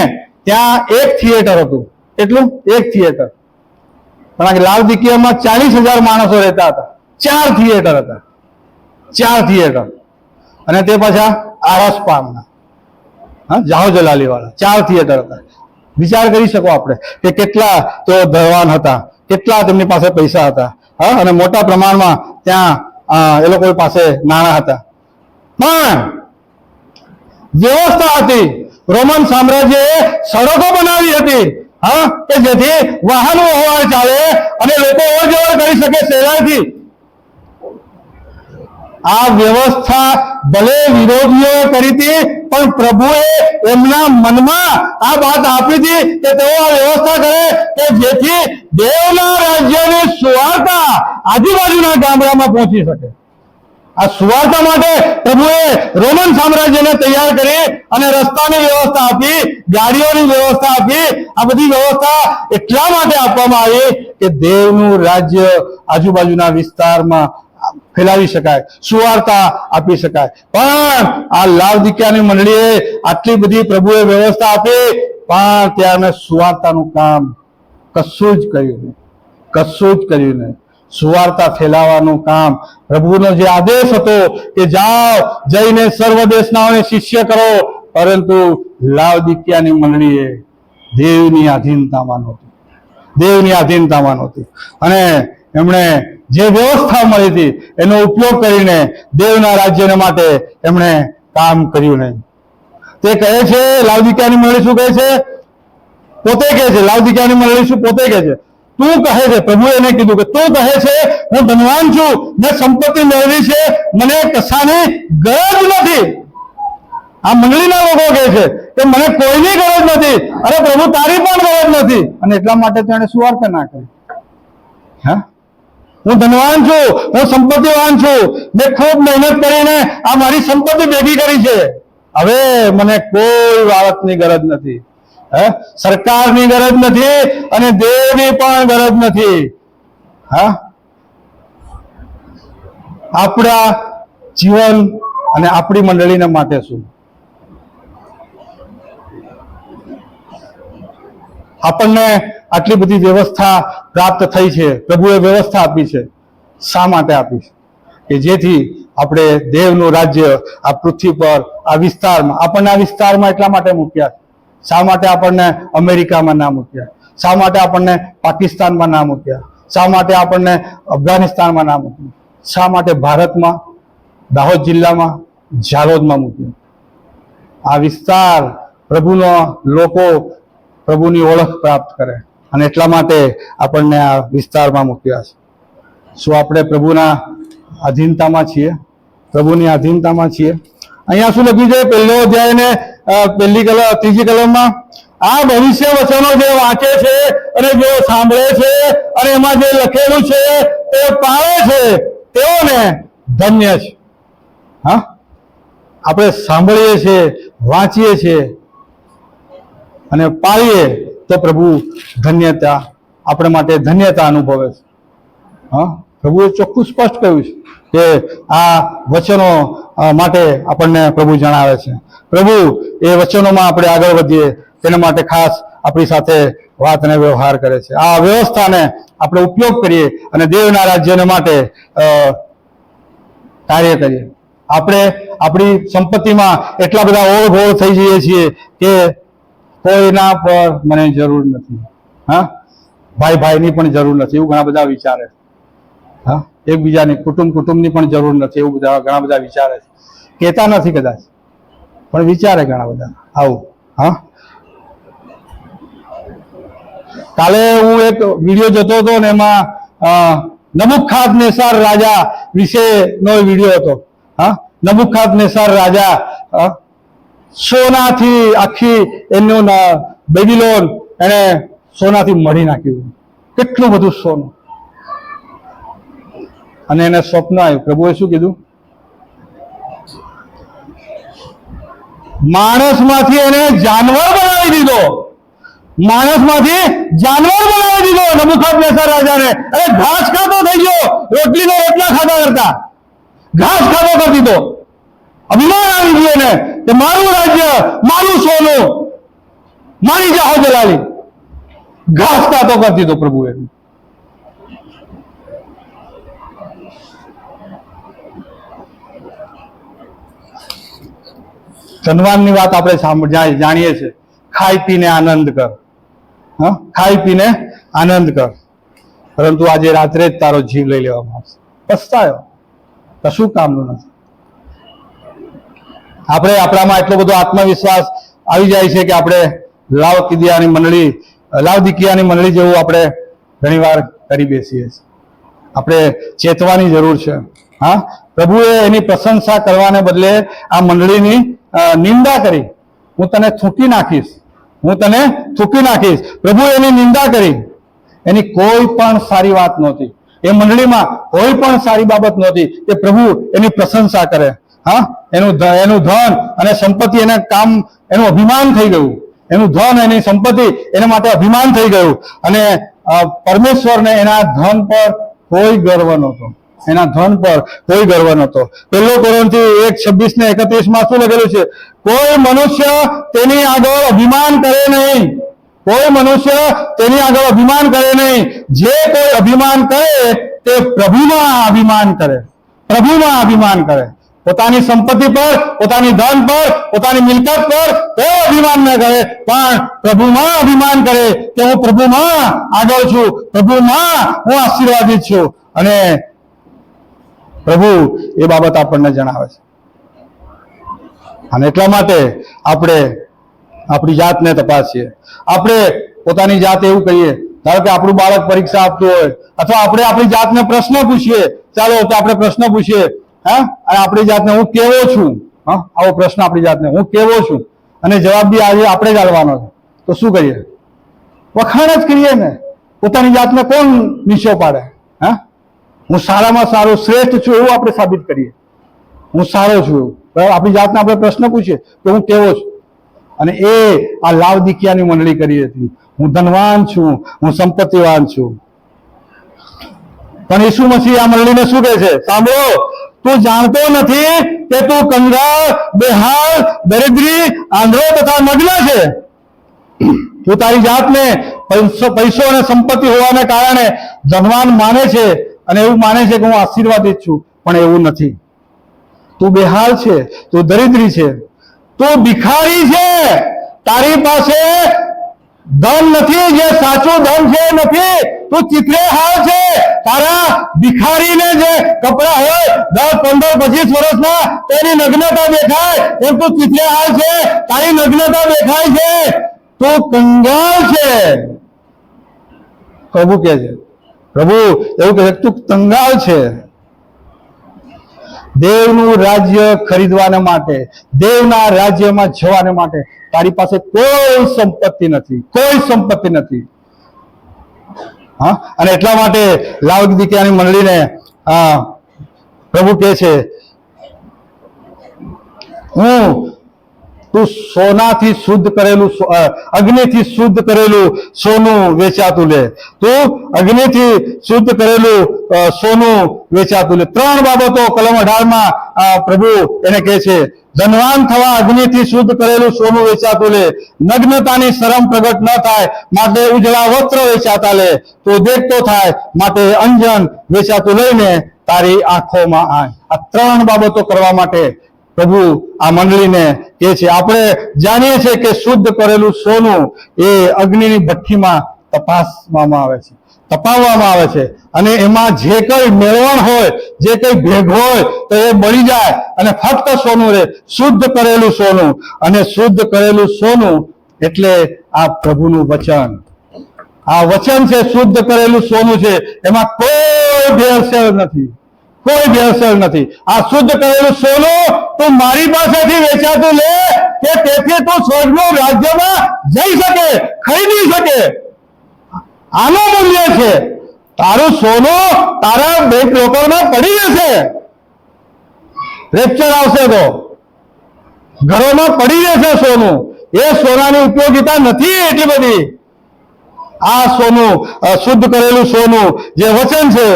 ત્યાં એક થિયેટર હતું. એટલું? એક થિયેટર. પણ લાઓદિકિયામાં 40,000 માણસો રહેતા હતા. 4 થિયેટર હતા, 4 થિયેટર. અને તે પાછા આરસપારના, જાહો જલાલી વાળા 4 થિયેટર હતા. વિચાર કરી શકો આપણે કે કેટલા તેઓ ધનવાન હતા, કેટલા તેમની પાસે પૈસા હતા. અને મોટા પ્રમાણમાં ત્યાં એ લોકો પાસે નાણાં હતા. પણ વ્યવસ્થા હતી. રોમન સામ્રાજ્યએ સડકો બનાવી હતી કે જેથી વાહન વ્યવહાર ચાલે અને લોકો અવર કરી શકે સહેલાઈથી. આ વ્યવસ્થા ભલે વિરોધીઓ કરી હતી, પણ પ્રભુએ એમના મનમાં આ વાત આપી હતી કે તેઓ આ વ્યવસ્થા કરે કે જેથી દેવના રાજ્યની સુવાર્તા આજુબાજુના ગામડામાં પહોંચી શકે. આ સુવાર્તા માટે પ્રભુએ રોમન સામ્રાજ્યને તૈયાર કરી અને રસ્તાની વ્યવસ્થા આપી, ગાડીઓની વ્યવસ્થા આપી. આ બધી વ્યવસ્થા એટલા માટે આપવામાં આવી કે દેવનું રાજ્ય આજુબાજુના વિસ્તારમાં ફેલાવી શકાય, સુવાર્તા આપી શકાય. પણ આ લાવદિકિયાની મંડળીએ આટલી બધી પ્રભુએ વ્યવસ્થા આપી, પણ ત્યાં સુવાર્તાનું કામ કશું જ કર્યું નહીં, કશું જ કર્યું નહીં. સુવાર્તા ફેલાવાનું કામ, પ્રભુનો જે આદેશ હતો કે જાઓ જઈને સર્વ દેશનાઓને શિષ્ય કરો, પરંતુ લાવદિકિયાની મંડળીએ દેવની આધીનતામાં નહોતી, દેવની આધીનતામાં નહોતી. અને એમણે જે વ્યવસ્થા મળી હતી એનો ઉપયોગ કરીને દેવના રાજ્યને માટે એમણે કામ કર્યું નહીં. તે કહે છે, લાવદિકિયાની મંડળી શું કહે છે? પોતે કહે છે, લાવદિકિયાની મંડળી શું પોતે કહે છે? તું કહે છે, પ્રભુએ એને કીધું કે તું કહે છે હું ધનવાન છું, મેં સંપત્તિ મેળવી છે, મને કશાની ગરજ નથી. આ મંડળીના લોકો કહે છે કે મને કોઈની ગરજ નથી. અરે પ્રભુ, તારી પણ ગરજ નથી. અને એટલા માટે તેણે સુવાર્તા ના કરી. હા, હું ધનવાન છું, હું સંપત્તિવાન છું, મેં ખૂબ મહેનત કરીને આ મારી સંપત્તિ ભેગી કરી છે, હવે મને કોઈ બાબતની ગરજ નથી. સરકારની ગરજ નથી અને દેવની પણ ગરજ નથી. હા, આપણા જીવન અને આપણી મંડળીને માટે શું? આપણને આટલી બધી વ્યવસ્થા પ્રાપ્ત થઈ છે, પ્રભુએ વ્યવસ્થા આપી છે. શા માટે આપી છે? કે જેથી આપણે દેવનું રાજ્ય આ પૃથ્વી પર, આ વિસ્તારમાં, આપણને આ વિસ્તારમાં એટલા માટે મૂક્યા. શા માટે આપણને અમેરિકામાં ના મૂક્યા? શા માટે આપણને પાકિસ્તાનમાં ના મૂક્યા? શા માટે આપણને અફઘાનિસ્તાનમાં ના મૂક્યા? શા માટે ભારતમાં, દાહોદ જિલ્લામાં, ઝાલોદમાં મૂક્યા? આ વિસ્તાર પ્રભુનો લોકો પ્રભુની ઓળખ પ્રાપ્ત કરે, અને એટલા માટે આપણને આ વિસ્તારમાં મૂક્યા છે. શું આપણે પ્રભુના આધીનતામાં છીએ? પ્રભુની આધીનતામાં છીએ? અહીંયા શું લખ્યું છે? પહેલો અધ્યાય ને ત્રીજી કલમમાં, આ ભવિષ્ય વચનો જે વાંચે છે અને જે સાંભળે છે અને એમાં જે લખેલું છે તે પાળે છે તેઓને ધન્ય છે. હા, આપણે સાંભળીએ છીએ, વાંચીએ છીએ અને પાળીએ તો પ્રભુ ધન્યતા, આપણે માટે ધન્યતા અનુભવે છે. હા, પ્રભુએ ચોખ્ખું સ્પષ્ટ કહ્યું છે કે આ વચનો માટે આપણને પ્રભુ જણાવે છે. પ્રભુ એ વચનોમાં આપણે આગળ વધીએ તેના માટે ખાસ આપણી સાથે વાત અને વ્યવહાર કરે છે. આ વ્યવસ્થાને આપણે ઉપયોગ કરીએ અને દેવના રાજ્યને માટે કાર્ય કરીએ. આપણે આપણી સંપત્તિમાં એટલા બધા ઓળઘોળ થઈ જઈએ છીએ કે કોઈના પર મને જરૂર નથી. હા, ભાઈની પણ જરૂર નથી એવું ઘણા બધા વિચારે. હા, એકબીજાની કુટુંબની પણ જરૂર નથી એવું ઘણા બધા વિચારે છે. કહેતા નથી કદાચ, પણ વિચારે ઘણા બધા આવું. હા, કાલે હું એક વિડીયો જોતો હતો ને એમાં નબુકદનેસ્સર રાજા વિશેનો વિડીયો હતો. હા, નબુકદનેસ્સર રાજા સોનાથી આખી એનું બેબીલોન એને સોનાથી મઢી નાખ્યું. કેટલું બધું સોનું. અને એને સ્વપ્ન આવ્યું. પ્રભુએ શું કીધું? માણસમાંથી એને જાનવર બનાવી દીધો. માણસમાંથી જાનવર બનાવી દીધો નબુકદનેસ્સર રાજાને. અરે ઘાસ ખાતો થઈ ગયો, રોટલીનો રોટલા ખાતા કરતા ઘાસ ખાતો કરી દીધો. અભિમાન આવી ગયો ને કે મારું રાજ્ય, મારું સોનું, મારી જાહો જલાલી. ઘાસ ખાતો કરી દીધો પ્રભુએ. ધનવાનની વાત આપણે જાણીએ છીએ, ખાઈ પીને આનંદ કર. હા, ખાઈ પીને આનંદ કર, પરંતુ આજે રાત્રે જ તારો જીવ લઈ લેવામાં આવશે. પસ્તાયો, કશું કામનું નથી. આપણે આપણામાં એટલો બધો આત્મવિશ્વાસ આવી જાય છે કે આપણે લાવદિકિયાની મંડળી જેવું આપણે ઘણી વાર કરી બેસીએ છીએ. આપણે ચેતવાની જરૂર છે. હા, પ્રભુએ એની પ્રશંસા કરવાને બદલે આ મંડળીની નિંદા કરી. હું તને થૂંકી નાખીશ, હું તને થૂંકી નાખીશ. પ્રભુએ એની નિંદા કરી. એની કોઈ પણ સારી વાત નહોતી. એ મંડળીમાં કોઈ પણ સારી બાબત નહોતી કે પ્રભુ એની પ્રશંસા કરે. હા, એનું ધન અને સંપત્તિ એને કામ, એનું અભિમાન થઈ ગયું. એનું ધન, એની સંપત્તિ એના માટે અભિમાન થઈ ગયું. અને પરમેશ્વરને એના ધન પર કોઈ ગર્વ નહોતો. એના ધન પર કોઈ ગર્વ નહોતો. 1 કોરિન્થી 1:26-31 શું લખેલું છે? કોઈ મનુષ્ય તેની આગળ અભિમાન કરે નહીં. કોઈ મનુષ્ય તેની આગળ અભિમાન કરે નહીં. જે કોઈ અભિમાન કરે તે પ્રભુમાં અભિમાન કરે. પ્રભુમાં અભિમાન કરે. પોતાની સંપત્તિ પર, પોતાની ધન પર, પોતાની મિલકત પર કોઈ અભિમાન ન કરે, પણ પ્રભુમાં અભિમાન કરે કે હું પ્રભુમાં આગળ છું, પ્રભુમાં હું આશીર્વાદિત છું. અને પ્રભુ એ બાબત આપણને જણાવે છે. અને એટલા માટે આપણે આપણી જાતને તપાસીએ. આપણે પોતાની જાત એવું કહીએ, ધારો કે આપણું બાળક પરીક્ષા આપતું હોય, અથવા આપણે આપણી જાતને પ્રશ્ન પૂછીએ. ચાલો તો આપણે પ્રશ્ન પૂછીએ, હા, અને આપણી જાતને હું કેવો છું. હા, આવો પ્રશ્ન આપણી જાતને, હું કેવો છું, અને જવાબ બી આજે આપણે જ આલવાનો છે. તો શું કરીએ? વખાણ જ કરીએ ને. પોતાની જાતને કોણ નીચો પાડે? હા, હું સારામાં સારું, શ્રેષ્ઠ છું એવું આપણે સાબિત કરીએ. હું સારો છું. આપણી જાતને આપણે પ્રશ્ન પૂછીએ કે હું કેવો છું. અને એ આ લાવદિકિયાની મંડળી કરી હતી. હું ધનવાન છું, હું સંપત્તિવાન છું. પણ ઈસુ મસીહ આ મંડળીને શું કહે છે? સાંભળો, તું જાણતો નથી કે તું કંગાળ, બેહાલ, દરિદ્રી, આંધળો તથા નગ્ન છે. તું તારી જાતને પૈસો અને સંપત્તિ હોવાને કારણે ધનવાન માને છે અને એવું માને છે કે હું આશીર્વાદિત છું, પણ એવું નથી. તું બેહાલ છે, તું દરિદ્રી છે, તું ભિખારી છે. તારી પાસે ધન નથી, જે સાચું ધન છે નથી. તું ચિત્રેહાલ છે. તારા ભિખારીને જે કપડા હોય 10, 15, 25 વર્ષના, તેની નગ્નતા દેખાય એમ તું ચિત્રેહાલ છે. તારી નગ્નતા દેખાય છે. તું કંગાળ છે. પ્રભુ કહે છે, પ્રભુ એવું કહે છે, તું કંગાળ છે. દેવનું રાજ્ય ખરીદવાને માટે, દેવના રાજ્યમાં જવાને માટે તારી પાસે કોઈ સંપત્તિ નથી, કોઈ સંપત્તિ નથી. હા, અને એટલા માટે લાવદિકિયાની મંડળીને પ્રભુ કહે છે, તું સોનાથી શુદ્ધ કરેલું, અગ્નિથી શુદ્ધ કરેલું સોનું વેચાતું લે. તું અગ્નિથી શુદ્ધ કરેલું સોનું વેચાતું લે. 3 બાબતો કલમ 18 પ્રભુ એને કહે છે. ધનવાન થવા અગ્નિથી શુદ્ધ કરેલું સોનું વેચાતું લે. નગ્નતાની શરમ પ્રગટ ન થાય માટે ઉજળા વસ્ત્ર વેચાતા લે. તો દેખતો થાય માટે અંજન વેચાતું લઈને તારી આંખોમાં આય. આ 3 બાબતો કરવા માટે પ્રભુ આ મંડળીને કહે છે. આપણે જાણીએ છીએ કે શુદ્ધ કરેલું સોનું એ અગ્નિની ભઠ્ઠીમાં તપાસવામાં આવે છે, તપાવવામાં આવે છે. અને એમાં જે કઈ મેળવણ હોય, જે કઈ ભેગ હોય તો એ બળી જાય અને ફક્ત સોનું રહે. શુદ્ધ કરેલું સોનું. અને શુદ્ધ કરેલું સોનું એટલે આ પ્રભુનું વચન. આ વચન છે, શુદ્ધ કરેલું સોનું છે. એમાં કોઈ ભેળસેળ નથી, કોઈ ભેળસેળ નથી. આ શુદ્ધ કરેલું સોનું તું મારી પાસેથી વેચાતું લે કે તેથી તું સ્વર્ગનું રાજ્યમાં જઈ શકે, ખરીદી શકે. આનું મૂલ્ય છે. તારું સોનું તારા બેંક લોકરમાં પડી જશે. રેપ્ચર આવશે તો ઘરોમાં પડી જશે સોનું. એ સોનાની ઉપયોગિતા નથી એટલી બધી. આ સોનું, શુદ્ધ કરેલું સોનું જે વચન છે,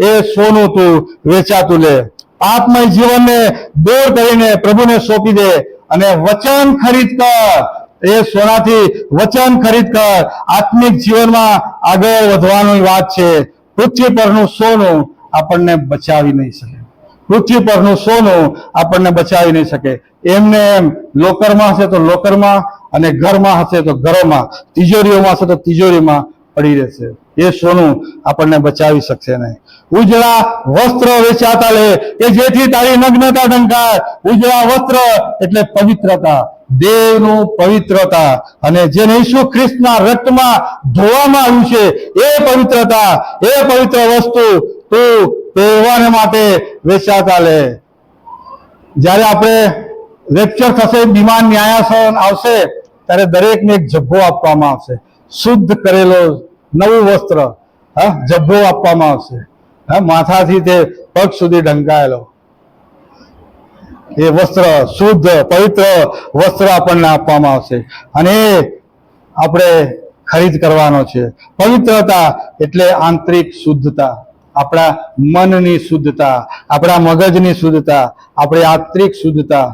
એ સોનું તું વેચાતું લે. પાપમય જીવનને દૂર કરીને પ્રભુને સોંપી દે અને વચન ખરીદ કર. એ સોનાથી વચન ખરીદ કર. આત્મિક જીવનમાં આગળ વધવાની વાત છે. પૃથ્વી પરનું સોનું આપણને બચાવી નહીં શકે. પૃથ્વી પરનું સોનું આપણને બચાવી નહીં શકે. એમને એમ લોકરમાં હશે તો લોકરમાં, અને ઘરમાં હશે તો ઘરોમાં, તિજોરીઓમાં હશે તો તિજોરીમાં પડી રહેશે. એ સોનું આપણને બચાવી શકશે નહીં. ઉજળા વસ્ત્ર વેચાતા લે કે જેથી તારી નગ્નતા ઢંકાય. ઉજળા વસ્ત્ર એટલે પવિત્રતા, દેવનું પવિત્રતા, અને જે ઈસુ ખ્રિસ્તના રક્તમાં ધોવામાં આવ્યું છે એ પવિત્રતા, એ પવિત્ર વસ્તુ તું પહેરવાને માટે વેચાતા લે. જ્યારે આપણે રેપ્ચર થશે, વિમાન ન્યાયાસન આવશે, ત્યારે દરેકને એક જબ્બો આપવામાં આવશે, શુદ્ધ કરેલો નવું વસ્ત્ર, જબ્બો આપવામાં આવશે, માથાથી તે પગ સુધી ઢંકાયેલો એ વસ્ત્ર, શુદ્ધ પવિત્ર વસ્ત્ર આપણને આપવામાં આવશે, અને આપણે ખરીદ કરવાનો છે. પવિત્રતા એટલે આંતરિક શુદ્ધતા, આપણા મનની શુદ્ધતા, આપણા મગજની શુદ્ધતા, આપણી આંતરિક શુદ્ધતા.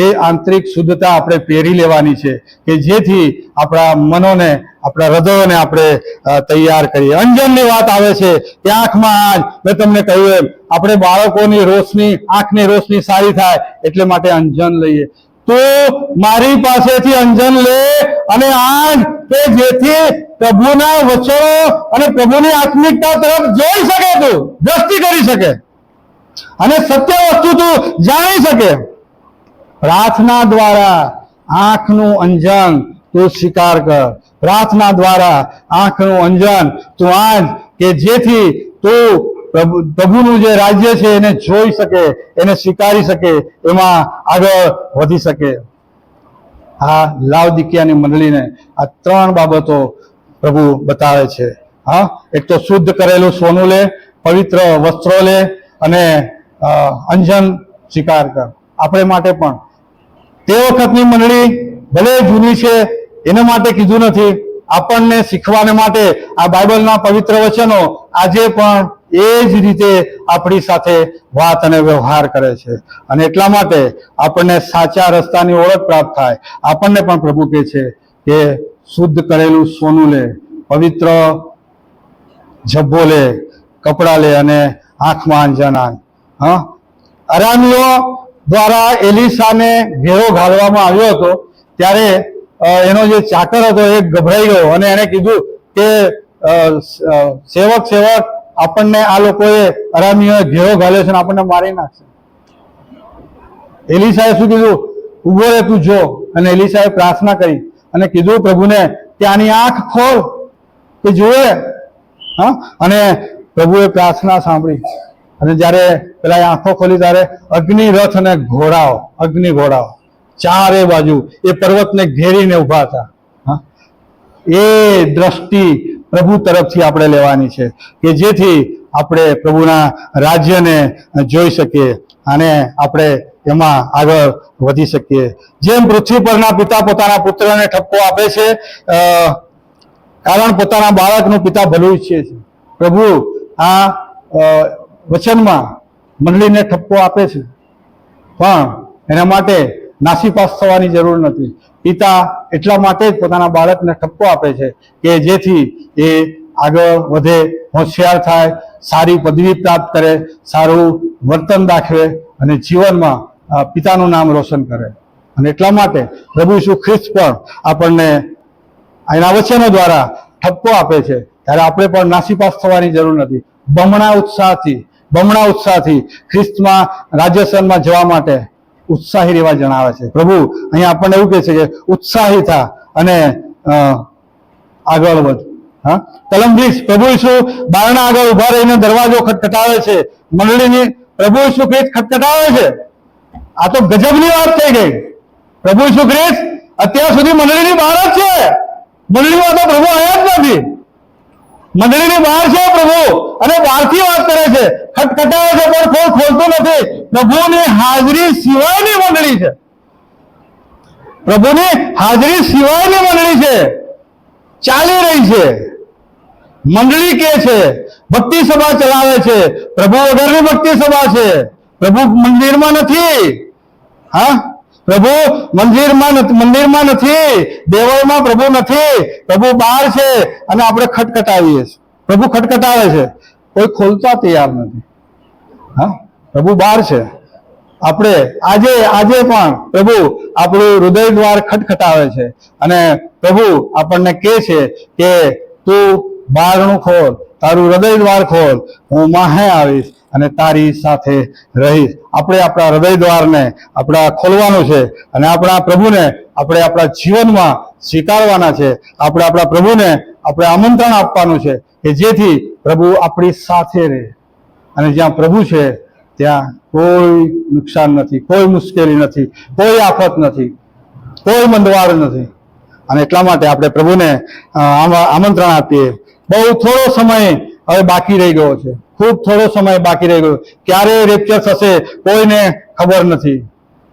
એ આંતરિક શુદ્ધતા આપણે પહેરી લેવાની છે કે જેથી આપણા મનોને, આપણા હૃદયોને આપણે તૈયાર કરીએ. અંજનની વાત આવે છે કે આંખમાં, મેં તમને કહ્યું એમ, આપણે બાળકોની રોશની, આંખની રોશની સારી થાય એટલે માટે અંજન લઈએ. તો મારી પાસેથી અંજન લે અને આંખ, કે જેથી પ્રભુના વચનો અને પ્રભુની આત્મિકતા તરફ જોઈ શકે, તું દ્રષ્ટિ કરી શકે અને સત્ય વસ્તુ તું જાણી શકે. પ્રાર્થના દ્વારા આંખનું અંજન તું સ્વીકાર કર. પ્રાર્થના દ્વારા આંખનું અંજન તું આંખ, કે જેથી તું પ્રભુનું જે રાજ્ય છે એને જોઈ શકે, એને સ્વીકારી શકે, એમાં આગળ વધી શકે. આ લાવદિકિયાની મંડળીને આ ત્રણ બાબતો પ્રભુ બતાવે છે. એક તો શુદ્ધ કરેલું સોનું લે, પવિત્ર વસ્ત્રો લે, અને અંજન સ્વીકાર કર. આપણે માટે પણ તે વખતની મંડળી ભલે જૂની છે એના માટે કીધું નથી, આપણને શીખવાને માટે આ બાઇબલના પવિત્ર વચનો આજે પણ એ જ રીતે આપણી સાથે વાત અને વ્યવહાર કરે છે. અને એટલા માટે આપણને સાચા રસ્તાની ઓળખ પ્રાપ્ત થાય. આપણને પણ પ્રભુ કહે છે કે શુદ્ધ કરેલું સોનું લે, પવિત્ર જબ્બો લે, કપડા લે, અને આંખમાં અંજન આન. અરામીઓ દ્વારા એલીસાને ઘેરો ઘાલવામાં આવ્યો હતો, ત્યારે એનો જે ચાકર હતો એ ગભરાઈ ગયો અને એને કીધું કે સેવક આપણને આ લોકોએ, અરામીઓએ ઘેરો ઘાલ્યો છે અને આપણને મારી નાખશે. એલીસાએ શું કીધું? ઉભો રહે, તું જો. અને એલીસાએ પ્રાર્થના કરી અને કીધું પ્રભુને કે આની આંખ ખોલ કે જુએ. અને પ્રભુએ પ્રાર્થના સાંભળી, અને જ્યારે પેલા આંખો ખોલી ત્યારે અગ્નિ રથ અને ઘોડાઓ ચારે બાજુ એ પર્વતને ઘેરીને ઉભા હતા. એ દ્રષ્ટિ પ્રભુ તરફથી આપણે લેવાની છે કે જેથી આપણે પ્રભુના રાજ્યને જોઈ શકીએ અને આપણે એમાં આગળ વધી શકીએ. જેમ પૃથ્વી પરના પિતા પોતાના પુત્રને ઠપકો આપે છે, કારણ પોતાના બાળકનું પિતા ભલું ઈચ્છે છે, પ્રભુ આ વચનમાં મંડળીને ઠપકો આપે છે, પણ એના માટે નાસીપાસ થવાની જરૂર નથી. પિતા એટલા માટે જ પોતાના બાળકને ઠપકો આપે છે કે જેથી એ આગળ વધે, હોશિયાર થાય, સારી પદવી પ્રાપ્ત કરે, સારું વર્તન દાખવે અને જીવનમાં પિતાનું નામ રોશન કરે. અને એટલા માટે પ્રભુ ઈસુ ખ્રિસ્ત પણ આપણને એના વચનો દ્વારા ઠપકો આપે છે. ત્યારે આપણે પણ નાસીપાસ થવાની જરૂર નથી. બમણા ઉત્સાહથી ખ્રિસ્તમાં રાજ્યસનમાં જવા માટે ઉત્સાહી રહેવા જણાવે છે. પ્રભુ અહીંયા આપણને એવું કહે છે કે ઉત્સાહી થા અને આગળ વધ. કલમ 20, પ્રભુ ઈસુ બારણા આગળ ઉભા રહીને દરવાજો ખટખટાવે છે. મંડળીની પ્રભુ ઈસુ ખ્રિસ્ત ખટખટાવે છે. આ તો ગજબની વાત થઈ ગઈ. પ્રભુ ઈસુ ખ્રિસ્ત અત્યાર સુધી મંડળીની બહાર જ છે. મંડળીમાં તો પ્રભુ આવ્યા જ નથી. મંડળીની બહાર છે પ્રભુ, અને બહારથી વાત કરે છે, ખટખટાવે છે પણ કોઈ ખોલતું નથી. પ્રભુની હાજરી સિવાયની મંડળી છે. પ્રભુની હાજરી સિવાયની મંડળી છે, ચાલી રહી છે. મંડળી કે છે ભક્તિ સભા ચલાવે છે, પ્રભુ વગરની ભક્તિ સભા છે. પ્રભુ મંદિરમાં નથી. પ્રભુ મંદિરમાં નથી, દેવળમાં પ્રભુ નથી. પ્રભુ બહાર છે અને આપણે ખટખટાવીએ છીએ. પ્રભુ ખટખટાવે છે, કોઈ ખોલતા તૈયાર નથી. પ્રભુ બહાર છે. આપણે આજે પણ પ્રભુ આપણું હૃદય દ્વાર ખટખટાવે છે અને પ્રભુ આપણને કહે છે કે તું બારણું ખોલ, તારું હૃદય દ્વાર ખોલ, હું માહે આવીશ અને તારી સાથે રહીશ. આપણે આપણા હૃદય દ્વારને આપણા ખોલવાનું છે અને આપણા પ્રભુને આપણે આપણા જીવનમાં સ્વીકારવાના છે. આપણે આપણા પ્રભુને આપણે આમંત્રણ આપવાનું છે કે જેથી પ્રભુ આપણી સાથે રહે. અને જ્યાં પ્રભુ છે ત્યાં કોઈ નુકસાન નથી, કોઈ મુશ્કેલી નથી, કોઈ આફત નથી, કોઈ મંદવાડ નથી. અને એટલા માટે આપણે પ્રભુને આમંત્રણ આપીએ. બહુ થોડો સમય હવે બાકી રહી ગયો છે, ખૂબ થોડો સમય બાકી રહી ગયો. ક્યારે રેપ્ચર થશે કોઈને ખબર નથી,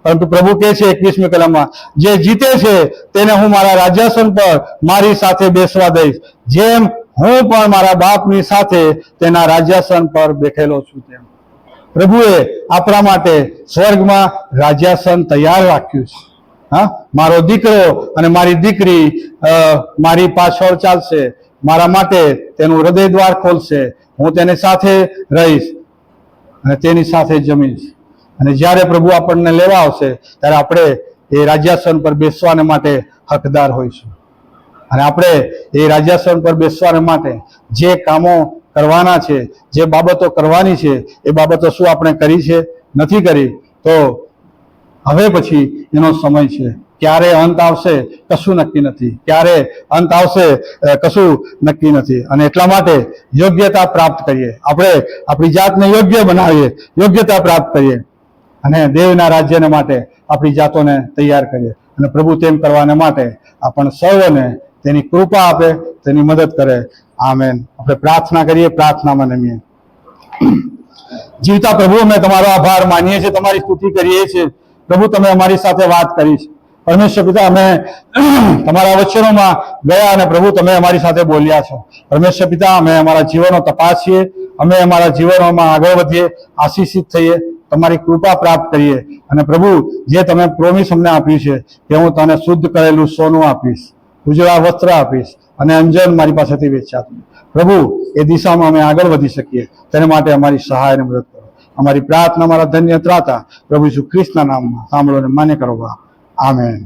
પરંતુ પ્રભુ કહે છે 21મી કલમમાં, જે જીતે છે તેને હું મારા રાજ્યાસન પર મારી સાથે બેસવા દઈશ, જેમ હું પણ મારા બાપની સાથે તેના રાજ્યાસન પર બેઠેલો છું તેમ. પ્રભુએ આપણા માટે સ્વર્ગમાં રાજ્યાસન તૈયાર રાખ્યું છે. હા, મારો દીકરો અને મારી દીકરી મારી પાછળ ચાલશે, મારા માટે તેનું હૃદય દ્વાર ખોલશે, હું તેની સાથે રહીશ અને તેની સાથે જમીશ. અને જ્યારે પ્રભુ આપણને લેવા આવશે ત્યારે આપણે એ રાજ્યાસન પર બેસવાને માટે હકદાર હોઈશું. અને આપણે એ રાજ્યાસન પર બેસવાને માટે જે કામો કરવાના છે, જે બાબતો કરવાની છે, એ બાબતો શું આપણે કરી છે? નથી કરી. તો હવે પછી એનો સમય છે. ક્યારે અંત આવશે કશું નક્કી નથી, ક્યારે અંત આવશે કશું નક્કી નથી. અને એટલા માટે યોગ્યતા પ્રાપ્ત કરીએ, આપણે આપણી જાતને યોગ્ય બનાવીએ, યોગ્યતા પ્રાપ્ત કરીએ અને દેવના રાજ્યને માટે આપણી જાતોને તૈયાર કરીએ. અને પ્રભુ તેમ કરવાને માટે આપણને સૌને તેની કૃપા આપે, તેની મદદ કરે. આમેન. આપણે પ્રાર્થના કરીએ, પ્રાર્થનામાં નમીએ. જીવતા પ્રભુ, અમે તમારો આભાર માનીએ છીએ, તમારી સ્તુતિ કરીએ છીએ. પ્રભુ, તમે અમારી સાથે વાત કરી છે. પરમેશ્વર પિતા, અમે તમારા વચનોમાં ગયા અને પ્રભુ તમે અમારી સાથે બોલ્યા છો. પરમેશ્વર પિતા, અમે અમારા જીવનો તપાસીએ, અમે અમારા જીવનોમાં આગળ વધીએ, આશીષિત થઈએ, તમારી કૃપા પ્રાપ્ત કરીએ. અને પ્રભુ, જે તમે પ્રોમિસ અમને આપ્યું છે કે હું તને શુદ્ધ કરેલું સોનું આપીશ, ઉજળા વસ્ત્ર આપીશ અને અંજન મારી પાસેથી વેચાતું, પ્રભુ એ દિશામાં અમે આગળ વધી શકીએ, તેને માટે અમારી સહાય અને મદદ કરો. અમારી પ્રાર્થના અમારા ધન્ય ત્રાતા પ્રભુ ઈસુ ખ્રિસ્તના નામમાં સાંભળો અને માન્ય કરો. આમેન.